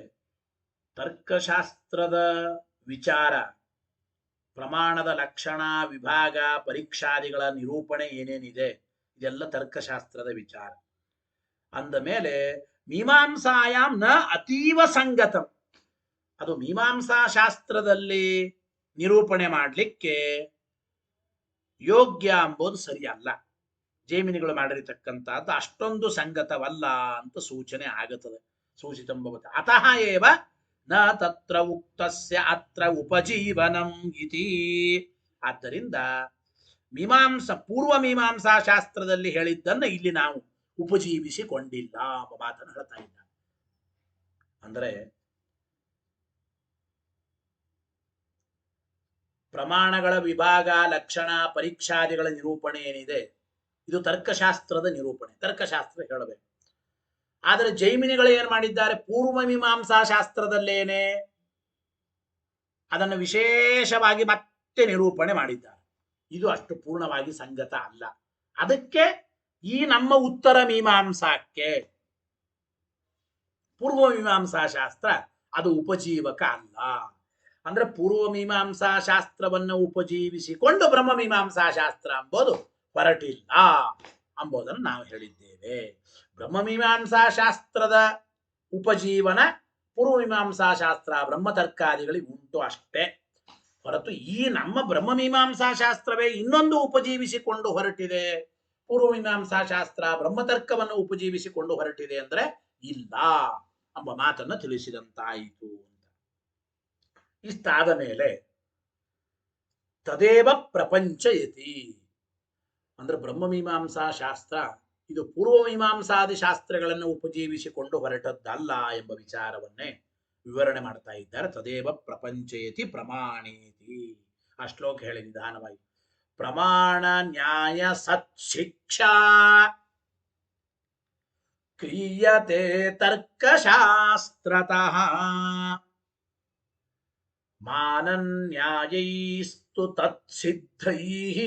ತರ್ಕಶಾಸ್ತ್ರದ ವಿಚಾರ, ಪ್ರಮಾಣದ ಲಕ್ಷಣ ವಿಭಾಗ ಪರೀಕ್ಷಾದಿಗಳ ನಿರೂಪಣೆ ಏನೇನಿದೆ ಇದೆಲ್ಲ ತರ್ಕಶಾಸ್ತ್ರದ ವಿಚಾರ. ಅಂದ ಮೇಲೆ ಮೀಮಾಂಸಾಯಾಂ ನ ಅತೀವ ಸಂಗತಂ, ಅದು ಮೀಮಾಂಸಾ ಶಾಸ್ತ್ರದಲ್ಲಿ ನಿರೂಪಣೆ ಮಾಡಲಿಕ್ಕೆ ಯೋಗ್ಯ ಎಂಬುದು ಸರಿಯಲ್ಲ. ಜೈಮಿನಿಗಳು ಮಾಡಿರತಕ್ಕಂಥದ್ದು ಅಷ್ಟೊಂದು ಸಂಗತವಲ್ಲ ಅಂತ ಸೂಚನೆ ಆಗುತ್ತದೆ. ಸೂಚಿತಂಭವತಿ ಅತಃ ಏವ ನ ತತ್ರ ಉಕ್ತಸ್ಯ ಅತ್ರ ಉಪಜೀವನಂ ಇತಿ. ಆದ್ದರಿಂದ ಪೂರ್ವ ಮೀಮಾಂಸಾ ಶಾಸ್ತ್ರದಲ್ಲಿ ಹೇಳಿದ್ದನ್ನ ಇಲ್ಲಿ ನಾವು ಉಪಜೀವಿಸಿಕೊಂಡಿಲ್ಲ ಎಂಬ ಮಾತನ್ನು ಹೇಳ್ತಾ ಇದ್ದಾನೆ. ಅಂದ್ರೆ ಪ್ರಮಾಣಗಳ ವಿಭಾಗ ಲಕ್ಷಣ ಪರೀಕ್ಷಾದಿಗಳ ನಿರೂಪಣೆ ಏನಿದೆ ಇದು ತರ್ಕಶಾಸ್ತ್ರದ ನಿರೂಪಣೆ, ತರ್ಕಶಾಸ್ತ್ರ ಹೇಳಬೇಕು. ಆದರೆ ಜೈಮಿನಿಗಳು ಏನ್ ಮಾಡಿದ್ದಾರೆ, ಪೂರ್ವ ಮೀಮಾಂಸಾ ಶಾಸ್ತ್ರದಲ್ಲೇನೆ ಅದನ್ನು ವಿಶೇಷವಾಗಿ ಮತ್ತೆ ನಿರೂಪಣೆ ಮಾಡಿದ್ದಾರೆ. ಇದು ಅಷ್ಟು ಪೂರ್ಣವಾಗಿ ಸಂಗತ ಅಲ್ಲ. ಅದಕ್ಕೆ ಈ ನಮ್ಮ ಉತ್ತರ ಮೀಮಾಂಸಾಕ್ಕೆ ಪೂರ್ವ ಮೀಮಾಂಸಾ ಶಾಸ್ತ್ರ ಅದು ಉಪಜೀವಕ ಅಲ್ಲ. ಅಂದ್ರೆ ಪೂರ್ವ ಮೀಮಾಂಸಾ ಶಾಸ್ತ್ರವನ್ನು ಉಪಜೀವಿಸಿಕೊಂಡು ಬ್ರಹ್ಮ ಮೀಮಾಂಸಾ ಶಾಸ್ತ್ರ ಎಂಬುದು ಹೊರಟಿಲ್ಲ ಎಂಬುದನ್ನು ನಾವು ಹೇಳಿದ್ದೇವೆ. ಬ್ರಹ್ಮಮೀಮಾಂಸಾ ಶಾಸ್ತ್ರದ ಉಪಜೀವನ ಪೂರ್ವಮೀಮಾಂಸಾ ಶಾಸ್ತ್ರ ಬ್ರಹ್ಮತರ್ಕಾದಿಗಳಿಗೆ ಉಂಟು ಅಷ್ಟೇ ಹೊರತು ಈ ನಮ್ಮ ಬ್ರಹ್ಮಮೀಮಾಂಸಾ ಶಾಸ್ತ್ರವೇ ಇನ್ನೊಂದು ಉಪಜೀವಿಸಿಕೊಂಡು ಹೊರಟಿದೆ, ಪೂರ್ವಮೀಮಾಂಸಾ ಶಾಸ್ತ್ರ ಬ್ರಹ್ಮತರ್ಕವನ್ನು ಉಪಜೀವಿಸಿಕೊಂಡು ಹೊರಟಿದೆ ಅಂದ್ರೆ ಇಲ್ಲ ಎಂಬ ಮಾತನ್ನು ತಿಳಿಸಿದಂತಾಯಿತು ಅಂತ. ಇಷ್ಟಾದ ಮೇಲೆ ತದೇವ ಪ್ರಪಂಚಯತಿ ಅಂದ್ರೆ ಬ್ರಹ್ಮಮೀಮಾಂಸಾ ಶಾಸ್ತ್ರ ಇದು ಪೂರ್ವಮೀಮಾಂಸಾದಿ ಶಾಸ್ತ್ರಗಳನ್ನು ಉಪಜೀವಿಸಿಕೊಂಡು ಹೊರಟದ್ದಲ್ಲ ಎಂಬ ವಿಚಾರವನ್ನೇ ವಿವರಣೆ ಮಾಡ್ತಾ ಇದ್ದಾರೆ. ತದೇವ ಪ್ರಪಂಚಯತಿ ಪ್ರಮಾಣೇತಿ. ಆ ಶ್ಲೋಕ ಹೇಳಿ ನಿಧಾನವಾಗಿ. ಪ್ರಮಾಣ ನ್ಯಾಯ ಸತ್ಶಿಕ್ಷಾ ಕ್ರಿಯತೆ ತರ್ಕಶಾಸ್ತ್ರತಃ ಮಾನನ್ಯಾಯೈಸ್ತು ತತ್ಸಿದ್ಧೈಃ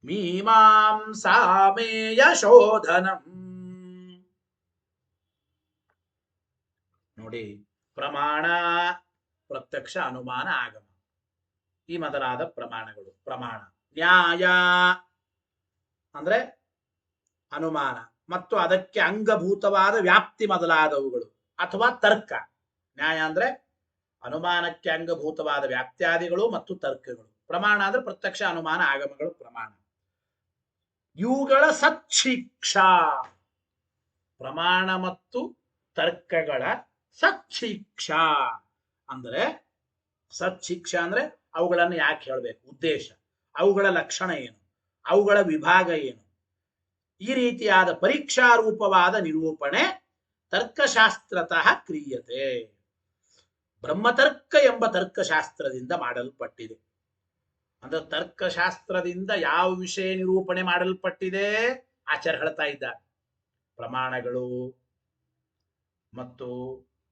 ಮೀಮಾಂಸಾಮೇಯ ಶೋಧನಂ. ನೋಡಿ, ಪ್ರಮಾಣ ಪ್ರತ್ಯಕ್ಷ ಅನುಮಾನ ಆಗಮ ಈ ಮೊದಲಾದ ಪ್ರಮಾಣಗಳು. ಪ್ರಮಾಣ ನ್ಯಾಯ ಅಂದ್ರೆ ಅನುಮಾನ ಮತ್ತು ಅದಕ್ಕೆ ಅಂಗಭೂತವಾದ ವ್ಯಾಪ್ತಿ ಮೊದಲಾದವುಗಳು ಅಥವಾ ತರ್ಕ. ನ್ಯಾಯ ಅಂದ್ರೆ ಅನುಮಾನಕ್ಕೆ ಅಂಗಭೂತವಾದ ವ್ಯಾಪ್ತ್ಯಾದಿಗಳು ಮತ್ತು ತರ್ಕಗಳು. ಪ್ರಮಾಣ ಅಂದ್ರೆ ಪ್ರತ್ಯಕ್ಷ ಅನುಮಾನ ಆಗಮಗಳು ಪ್ರಮಾಣ. ಇವುಗಳ ಸತ್ಶಿಕ್ಷಾ, ಪ್ರಮಾಣ ಮತ್ತು ತರ್ಕಗಳ ಸತ್ಶಿಕ್ಷಾ ಅಂದ್ರೆ ಸತ್ಶಿಕ್ಷಾ ಅಂದ್ರೆ ಅವುಗಳನ್ನು ಯಾಕೆ ಹೇಳಬೇಕು, ಉದ್ದೇಶ, ಅವುಗಳ ಲಕ್ಷಣ ಏನು, ಅವುಗಳ ವಿಭಾಗ ಏನು, ಈ ರೀತಿಯಾದ ಪರೀಕ್ಷಾ ರೂಪವಾದ ನಿರೂಪಣೆ ತರ್ಕಶಾಸ್ತ್ರತಃ ಕ್ರಿಯತೆ. ಬ್ರಹ್ಮತರ್ಕ ಎಂಬ ತರ್ಕಶಾಸ್ತ್ರದಿಂದ ಮಾಡಲ್ಪಟ್ಟಿದೆ. ಅಂದ್ರೆ ತರ್ಕಶಾಸ್ತ್ರದಿಂದ ಯಾವ ವಿಷಯ ನಿರೂಪಣೆ ಮಾಡಲ್ಪಟ್ಟಿದೆ ಆಚಾರ್ಯ ಹೇಳ್ತಾ ಇದ್ದಾರೆ. ಪ್ರಮಾಣಗಳು ಮತ್ತು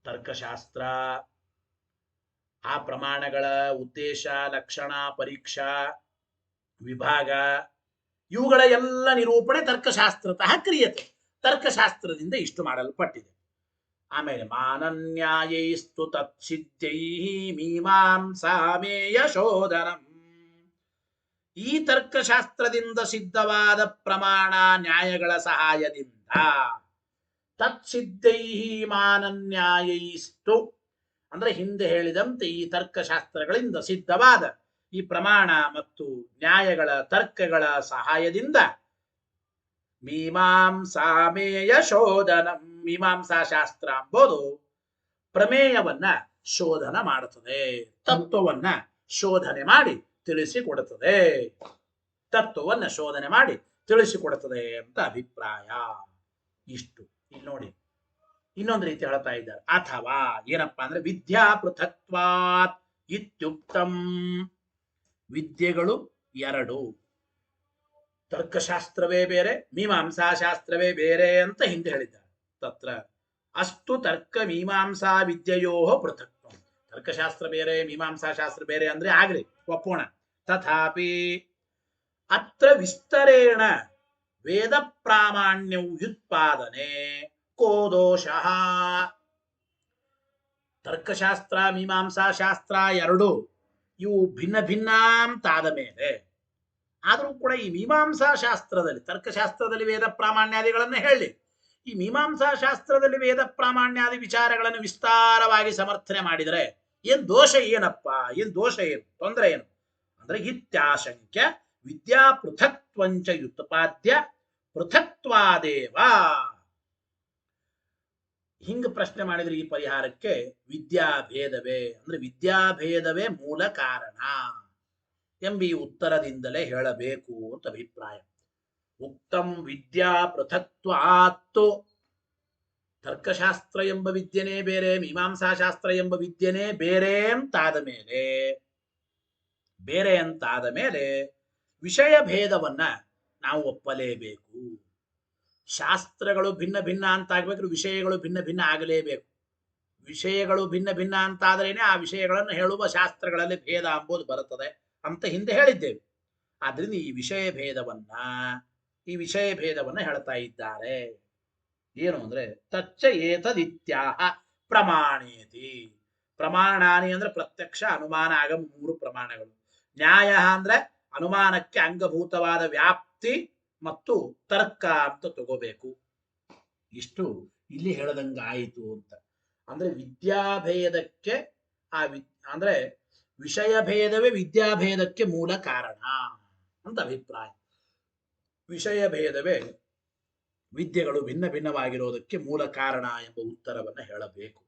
ತರ್ಕಶಾಸ್ತ್ರ, ಆ ಪ್ರಮಾಣಗಳ ಉದ್ದೇಶ ಲಕ್ಷಣ ಪರೀಕ್ಷಾ ವಿಭಾಗ ಇವುಗಳ ಎಲ್ಲ ನಿರೂಪಣೆ ತರ್ಕಶಾಸ್ತ್ರತಃ ಕ್ರಿಯತೆ, ತರ್ಕಶಾಸ್ತ್ರದಿಂದ ಇಷ್ಟು ಮಾಡಲ್ಪಟ್ಟಿದೆ. ಆಮೇಲೆ ಮಾನನ್ಯಾಯೈಸ್ತು ತತ್ಸಿದ್ಧೈಃ ಮೀಮಾಂಸಾಮೇಯ ಶೋಧನಂ. ಈ ತರ್ಕಶಾಸ್ತ್ರದಿಂದ ಸಿದ್ಧವಾದ ಪ್ರಮಾಣ ನ್ಯಾಯಗಳ ಸಹಾಯದಿಂದ ತತ್ಸಿದ್ಧೈ ಮಾನನ್ಯಾಯೈಸ್ತು ಅಂದ್ರೆ ಹಿಂದೆ ಹೇಳಿದಂತೆ ಈ ತರ್ಕಶಾಸ್ತ್ರಗಳಿಂದ ಸಿದ್ಧವಾದ ಈ ಪ್ರಮಾಣ ಮತ್ತು ನ್ಯಾಯಗಳ ತರ್ಕಗಳ ಸಹಾಯದಿಂದ ಮೀಮಾಂಸಾಮೇಯ ಶೋಧನಂ ಮೀಮಾಂಸಾ ಶಾಸ್ತ್ರ ಎಂಬುದು ಪ್ರಮೇಯವನ್ನ ಶೋಧನ ಮಾಡುತ್ತದೆ, ತತ್ವವನ್ನ ಶೋಧನೆ ಮಾಡಿ ತಿಳಿಸಿಕೊಡುತ್ತದೆ, ತತ್ವವನ್ನ ಶೋಧನೆ ಮಾಡಿ ತಿಳಿಸಿಕೊಡುತ್ತದೆ ಅಂತ ಅಭಿಪ್ರಾಯ. ಇಷ್ಟು ಇಲ್ಲಿ ನೋಡಿ ಇನ್ನೊಂದು ರೀತಿ ಹೇಳ್ತಾ ಇದ್ದಾರೆ. ಅಥವಾ ಏನಪ್ಪಾ ಅಂದ್ರೆ ವಿದ್ಯಾ ಪೃಥಕ್ವಾತ್ ಇತ್ಯುಕ್ತಂ, ವಿದ್ಯೆಗಳು ಎರಡು, ತರ್ಕಶಾಸ್ತ್ರವೇ ಬೇರೆ ಮೀಮಾಂಸಾ ಶಾಸ್ತ್ರವೇ ಬೇರೆ ಅಂತ ಹಿಂದೆ ಹೇಳಿದ್ದಾರೆ. ತತ್ರ ಅಸ್ತು ತರ್ಕ ಮೀಮಾಂಸಾ ವಿದ್ಯೆಯೋ ಪೃಥಕ್ತ್ವ, ತರ್ಕಶಾಸ್ತ್ರ ಬೇರೆ ಮೀಮಾಂಸಾ ಶಾಸ್ತ್ರ ಬೇರೆ ಅಂದ್ರೆ ಆಗ್ಲಿ ಒಪ್ಪೋಣ. ತಥಾಪಿ ಅತ್ರ ವಿಸ್ತರೇಣ ವೇದ ಪ್ರಾಮಾಣ್ಯವು ವ್ಯುತ್ಪಾದನೆ ಕೋ ದೋಷಃ. ತರ್ಕಶಾಸ್ತ್ರ ಮೀಮಾಂಸಾ ಶಾಸ್ತ್ರ ಎರಡು ಇವು ಭಿನ್ನ ಭಿನ್ನ ಅಂತಾದ ಮೇಲೆ ಆದರೂ ಕೂಡ ಈ ಮೀಮಾಂಸಾ ಶಾಸ್ತ್ರದಲ್ಲಿ ತರ್ಕಶಾಸ್ತ್ರದಲ್ಲಿ ವೇದ ಪ್ರಾಮಾಣ್ಯಾದಿಗಳನ್ನು ಹೇಳಿ ಈ ಮೀಮಾಂಸಾ ಶಾಸ್ತ್ರದಲ್ಲಿ ವೇದ ಪ್ರಾಮಾಣ್ಯಾದಿ ವಿಚಾರಗಳನ್ನು ವಿಸ್ತಾರವಾಗಿ ಸಮರ್ಥನೆ ಮಾಡಿದರೆ ಏನ್ ದೋಷ ಏನಪ್ಪ, ಏನ್ ದೋಷ ಏನು, ತೊಂದರೆ ಏನು ಅಂದ್ರೆ ಇತ್ಯಾಶಂಕ್ಯ ವಿದ್ಯಾ ಪೃಥಕ್ತ್ವಂಚ ಯುತ್ಪಾದ್ಯ ಪೃಥಕ್ತ್ವಾದೇವ. ಹಿಂಗ ಪ್ರಶ್ನೆ ಮಾಡಿದ್ರೆ ಈ ಪರಿಹಾರಕ್ಕೆ ವಿದ್ಯಾಭೇದವೇ ಅಂದ್ರೆ ವಿದ್ಯಾಭೇದವೇ ಮೂಲ ಕಾರಣ ಎಂಬ ಈ ಉತ್ತರದಿಂದಲೇ ಹೇಳಬೇಕು ಅಂತ ಅಭಿಪ್ರಾಯ. ಉಕ್ತಂ ವಿದ್ಯಾ ಪೃಥಕ್ತ್ವಾತ್ತು, ತರ್ಕಶಾಸ್ತ್ರ ಎಂಬ ವಿದ್ಯೆನೇ ಬೇರೆ ಮೀಮಾಂಸಾ ಶಾಸ್ತ್ರ ಎಂಬ ವಿದ್ಯೆನೇ ಬೇರೆ ಅಂತಾದ ಮೇಲೆ ವಿಷಯ ಭೇದವನ್ನ ನಾವು ಒಪ್ಪಲೇಬೇಕು. ಶಾಸ್ತ್ರಗಳು ಭಿನ್ನ ಭಿನ್ನ ಅಂತ ಆಗ್ಬೇಕು, ವಿಷಯಗಳು ಭಿನ್ನ ಭಿನ್ನ ಆಗಲೇಬೇಕು. ವಿಷಯಗಳು ಭಿನ್ನ ಭಿನ್ನ ಅಂತಾದ್ರೇನೆ ಆ ವಿಷಯಗಳನ್ನು ಹೇಳುವ ಶಾಸ್ತ್ರಗಳಲ್ಲಿ ಭೇದ ಎಂಬುದು ಬರುತ್ತದೆ ಅಂತ ಹಿಂದೆ ಹೇಳಿದ್ದೇವೆ. ಆದ್ರಿಂದ ಈ ವಿಷಯ ಭೇದವನ್ನ ಹೇಳ್ತಾ ಇದ್ದಾರೆ. ಏನು ಅಂದ್ರೆ ತಚ್ಚ ಏತದಿತ್ಯಾಹ ಪ್ರಮಾಣೇತಿ. ಪ್ರಮಾಣಾನಿ ಅಂದ್ರೆ ಪ್ರತ್ಯಕ್ಷ ಅನುಮಾನ ಆಗಮ ಮೂರು ಪ್ರಮಾಣಗಳು. ನ್ಯಾಯ ಅಂದ್ರೆ ಅನುಮಾನಕ್ಕೆ ಅಂಗಭೂತವಾದ ವ್ಯಾಪ್ತಿ ಮತ್ತು ತರ್ಕ ಅಂತ ತಗೋಬೇಕು. ಇಷ್ಟು ಇಲ್ಲಿ ಹೇಳದಂಗ ಆಯಿತು ಅಂತ ಅಂದ್ರೆ ವಿದ್ಯಾಭೇದಕ್ಕೆ ಅಂದ್ರೆ ವಿಷಯ ಭೇದವೇ ವಿದ್ಯಾಭೇದಕ್ಕೆ ಮೂಲ ಕಾರಣ ಅಂತ ಅಭಿಪ್ರಾಯ. ವಿಷಯ ಭೇದವೇ ವಿದ್ಯೆಗಳು ಭಿನ್ನ ಭಿನ್ನವಾಗಿರೋದಕ್ಕೆ ಮೂಲ ಕಾರಣ ಎಂಬ ಉತ್ತರವನ್ನು ಹೇಳಬೇಕು.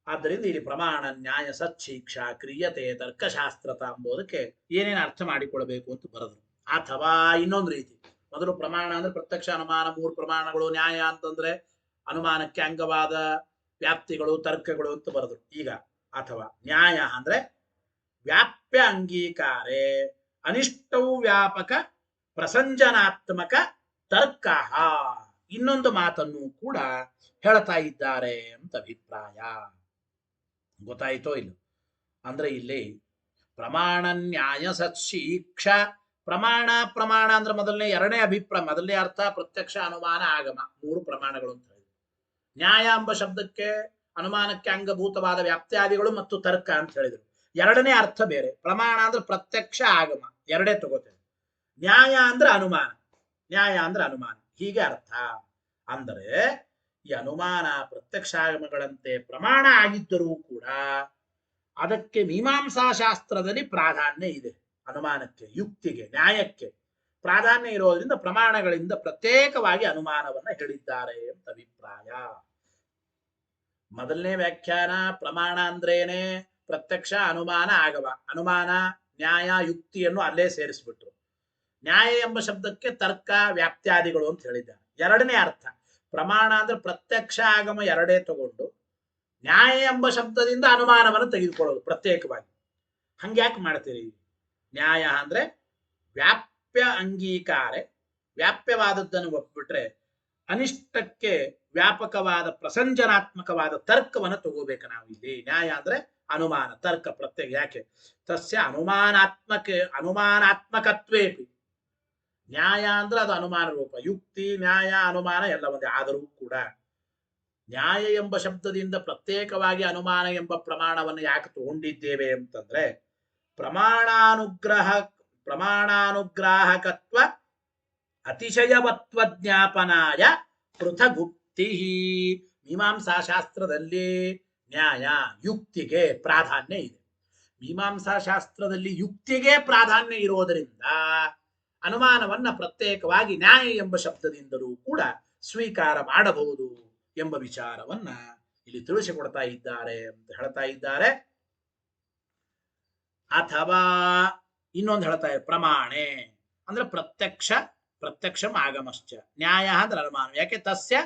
ಆದ್ದರಿಂದ ಇಲ್ಲಿ ಪ್ರಮಾಣ ನ್ಯಾಯ ಸಚ್ಛೀಕ್ಷಾ ಕ್ರಿಯತೆ ತರ್ಕಶಾಸ್ತ್ರತ ಎಂಬುದಕ್ಕೆ ಏನೇನು ಅರ್ಥ ಮಾಡಿಕೊಳ್ಬೇಕು ಅಂತ ಬರೆದ್ರು. ಅಥವಾ ಇನ್ನೊಂದು ರೀತಿ, ಮೊದಲು ಪ್ರಮಾಣ ಅಂದ್ರೆ ಪ್ರತ್ಯಕ್ಷ ಅನುಮಾನ ಮೂರು ಪ್ರಮಾಣಗಳು, ನ್ಯಾಯ ಅಂತಂದ್ರೆ ಅನುಮಾನಕ್ಕೆ ಅಂಗವಾದ ವ್ಯಾಪ್ತಿಗಳು ತರ್ಕಗಳು ಅಂತ ಬರೆದ್ರು. ಈಗ ಅಥವಾ ನ್ಯಾಯ ಅಂದ್ರೆ ವ್ಯಾಪ್ಯ ಅಂಗೀಕಾರೆ ಅನಿಷ್ಟವು ವ್ಯಾಪಕ ಪ್ರಸಂಜನಾತ್ಮಕ ತರ್ಕ, ಇನ್ನೊಂದು ಮಾತನ್ನು ಕೂಡ ಹೇಳ್ತಾ ಇದ್ದಾರೆ ಅಂತ ಅಭಿಪ್ರಾಯ. ಗೊತ್ತಾಯ್ತೋ ಇಲ್ಲ? ಅಂದ್ರೆ ಇಲ್ಲಿ ಪ್ರಮಾಣ ನ್ಯಾಯ ಸತ್ಶೀಕ್ಷ ಪ್ರಮಾಣ ಅಂದ್ರೆ ಎರಡನೇ ಅಭಿಪ್ರಾಯ, ಮೊದಲನೇ ಅರ್ಥ ಪ್ರತ್ಯಕ್ಷ ಅನುಮಾನ ಆಗಮ ಮೂರು ಪ್ರಮಾಣಗಳು ಅಂತ ಹೇಳಿದ್ರು. ನ್ಯಾಯ ಎಂಬ ಶಬ್ದಕ್ಕೆ ಅನುಮಾನಕ್ಕೆ ಅಂಗಭೂತವಾದ ವ್ಯಾಪ್ತ್ಯಾದಿಗಳು ಮತ್ತು ತರ್ಕ ಅಂತ ಹೇಳಿದ್ರು. ಎರಡನೇ ಅರ್ಥ ಬೇರೆ. ಪ್ರಮಾಣ ಅಂದ್ರೆ ಪ್ರತ್ಯಕ್ಷ ಆಗಮ ಎರಡೇ ತಗೋತೇವೆ. ನ್ಯಾಯ ಅಂದ್ರೆ ಅನುಮಾನ ಹೀಗೆ ಅರ್ಥ. ಅಂದರೆ ಈ ಅನುಮಾನ ಪ್ರತ್ಯಕ್ಷಾಗಮಗಳಂತೆ ಪ್ರಮಾಣ ಆಗಿದ್ದರೂ ಕೂಡ ಅದಕ್ಕೆ ಮೀಮಾಂಸಾ ಶಾಸ್ತ್ರದಲ್ಲಿ ಪ್ರಾಧಾನ್ಯ ಇದೆ. ಅನುಮಾನಕ್ಕೆ, ಯುಕ್ತಿಗೆ, ನ್ಯಾಯಕ್ಕೆ ಪ್ರಾಧಾನ್ಯ ಇರೋದ್ರಿಂದ ಪ್ರಮಾಣಗಳಿಂದ ಪ್ರತ್ಯೇಕವಾಗಿ ಅನುಮಾನವನ್ನ ಹೇಳಿದ್ದಾರೆ ಅಂತ ಅಭಿಪ್ರಾಯ. ಮೊದಲನೇ ವ್ಯಾಖ್ಯಾನ ಪ್ರಮಾಣ ಅಂದ್ರೇನೆ ಪ್ರತ್ಯಕ್ಷ ಅನುಮಾನ ಆಗಮ, ಅನುಮಾನ ನ್ಯಾಯ ಯುಕ್ತಿಯನ್ನು ಅಲ್ಲೇ ಸೇರಿಸ್ಬಿಟ್ರು. ನ್ಯಾಯ ಎಂಬ ಶಬ್ದಕ್ಕೆ ತರ್ಕ ವ್ಯಾಪ್ತ್ಯಾದಿಗಳು ಅಂತ ಹೇಳಿದ್ದಾರೆ. ಎರಡನೇ ಅರ್ಥ ಪ್ರಮಾಣ ಅಂದ್ರೆ ಪ್ರತ್ಯಕ್ಷ ಆಗಮ ಎರಡೇ ತಗೊಂಡು ನ್ಯಾಯ ಎಂಬ ಶಬ್ದದಿಂದ ಅನುಮಾನವನ್ನು ತೆಗೆದುಕೊಳ್ಳೋದು ಪ್ರತ್ಯೇಕವಾಗಿ. ಹಂಗ್ಯಾಕೆ ಮಾಡ್ತೀರಿ? ನ್ಯಾಯ ಅಂದ್ರೆ ವ್ಯಾಪ್ಯ ಅಂಗೀಕಾರೆ, ವ್ಯಾಪ್ಯವಾದದ್ದನ್ನು ಒಪ್ಪಿಬಿಟ್ರೆ ಅನಿಷ್ಟಕ್ಕೆ ವ್ಯಾಪಕವಾದ ಪ್ರಸಂಜನಾತ್ಮಕವಾದ ತರ್ಕವನ್ನು ತಗೋಬೇಕು ನಾವು ಇಲ್ಲಿ. ನ್ಯಾಯ ಅಂದ್ರೆ ಅನುಮಾನ, ತರ್ಕ ಪ್ರತ್ಯೇಕ. ಯಾಕೆ? ತಸ್ಯ ಅನುಮಾನಾತ್ಮಕತ್ವೇಪಿ. ನ್ಯಾಯ ಅಂದ್ರೆ ಅದು ಅನುಮಾನ ರೂಪ, ಯುಕ್ತಿ ನ್ಯಾಯ ಅನುಮಾನ ಎಲ್ಲ ಒಂದೇ. ಆದರೂ ಕೂಡ ನ್ಯಾಯ ಎಂಬ ಶಬ್ದದಿಂದ ಪ್ರತ್ಯೇಕವಾಗಿ ಅನುಮಾನ ಎಂಬ ಪ್ರಮಾಣವನ್ನು ಯಾಕೆ ತಗೊಂಡಿದ್ದೇವೆ ಅಂತಂದ್ರೆ ಪ್ರಮಾಣಾನುಗ್ರಹ ಪ್ರಮಾಣಾನುಗ್ರಾಹಕತ್ವ ಅತಿಶಯವತ್ವ ಜ್ಞಾಪನಾಯ ಪೃಥಗುಕ್ತಿ. ಮೀಮಾಂಸಾ ಶಾಸ್ತ್ರದಲ್ಲಿ ನ್ಯಾಯ ಯುಕ್ತಿಗೆ ಪ್ರಾಧಾನ್ಯ ಇದೆ. ಮೀಮಾಂಸಾ ಶಾಸ್ತ್ರದಲ್ಲಿ ಯುಕ್ತಿಗೆ ಪ್ರಾಧಾನ್ಯ ಇರೋದರಿಂದ ಅನುಮಾನವನ್ನ ಪ್ರತ್ಯೇಕವಾಗಿ ನ್ಯಾಯ ಎಂಬ ಶಬ್ದದಿಂದಲೂ ಕೂಡ ಸ್ವೀಕಾರ ಮಾಡಬಹುದು ಎಂಬ ವಿಚಾರವನ್ನ ಇಲ್ಲಿ ತಿಳಿಸಿಕೊಡ್ತಾ ಇದ್ದಾರೆ ಅಂತ ಹೇಳ್ತಾ ಇದ್ದಾರೆ. ಅಥವಾ ಇನ್ನೊಂದು ಹೇಳ್ತಾ ಇದೆ, ಪ್ರಮಾಣೆ ಅಂದ್ರೆ ಪ್ರತ್ಯಕ್ಷ ಆಗಮಶ್ಚ, ನ್ಯಾಯ ಅಂದ್ರೆ ಅನುಮಾನ. ಯಾಕೆ ತಸ್ಯ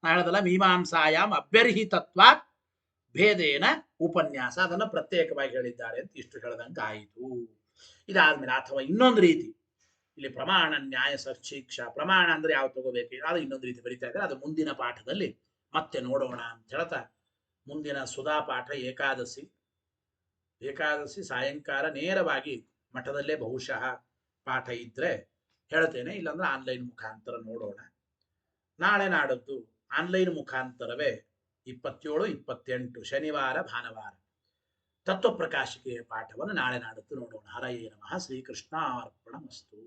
ನಾ ಹೇಳದಲ್ಲ ಮೀಮಾಂಸಾಯಾಮ್ ಅಭ್ಯರ್ಹಿತತ್ವ ಭೇದೇನ ಉಪನ್ಯಾಸ, ಅದನ್ನು ಪ್ರತ್ಯೇಕವಾಗಿ ಹೇಳಿದ್ದಾರೆ ಅಂತ ಇಷ್ಟು ಹೇಳದಂಗೆ ಆಯಿತು. ಇದಾದ್ಮೇಲೆ ಅಥವಾ ಇನ್ನೊಂದು ರೀತಿ ಇಲ್ಲಿ ಪ್ರಮಾಣ ನ್ಯಾಯ ಶಿಕ್ಷಾ, ಪ್ರಮಾಣ ಅಂದ್ರೆ ಯಾವ ತಗೋಬೇಕು ಅದು ಇನ್ನೊಂದು ರೀತಿ ಬರೀತಾ ಇದ್ದಾರೆ. ಅದು ಮುಂದಿನ ಪಾಠದಲ್ಲಿ ಮತ್ತೆ ನೋಡೋಣ ಅಂತ ಹೇಳ್ತಾ, ಮುಂದಿನ ಸುಧಾ ಪಾಠ ಏಕಾದಶಿ ಸಾಯಂಕಾಲ ನೇರವಾಗಿ ಮಠದಲ್ಲೇ ಬಹುಶಃ ಪಾಠ ಇದ್ರೆ ಹೇಳ್ತೇನೆ, ಇಲ್ಲಾಂದ್ರೆ ಆನ್ಲೈನ್ ಮುಖಾಂತರ ನೋಡೋಣ. ನಾಳೆ ನಾಡದ್ದು ಆನ್ಲೈನ್ ಮುಖಾಂತರವೇ 27, 28 ಶನಿವಾರ ಭಾನುವಾರ ತತ್ವಪ್ರಕಾಶಿಕೆಯ ಪಾಠವನ್ನು ನಾಳೆ ನಾಡದ್ದು ನೋಡೋಣ. ಹರಯೇ ನಮಃ. ಶ್ರೀಕೃಷ್ಣ ಅರ್ಪಣಮಸ್ತು.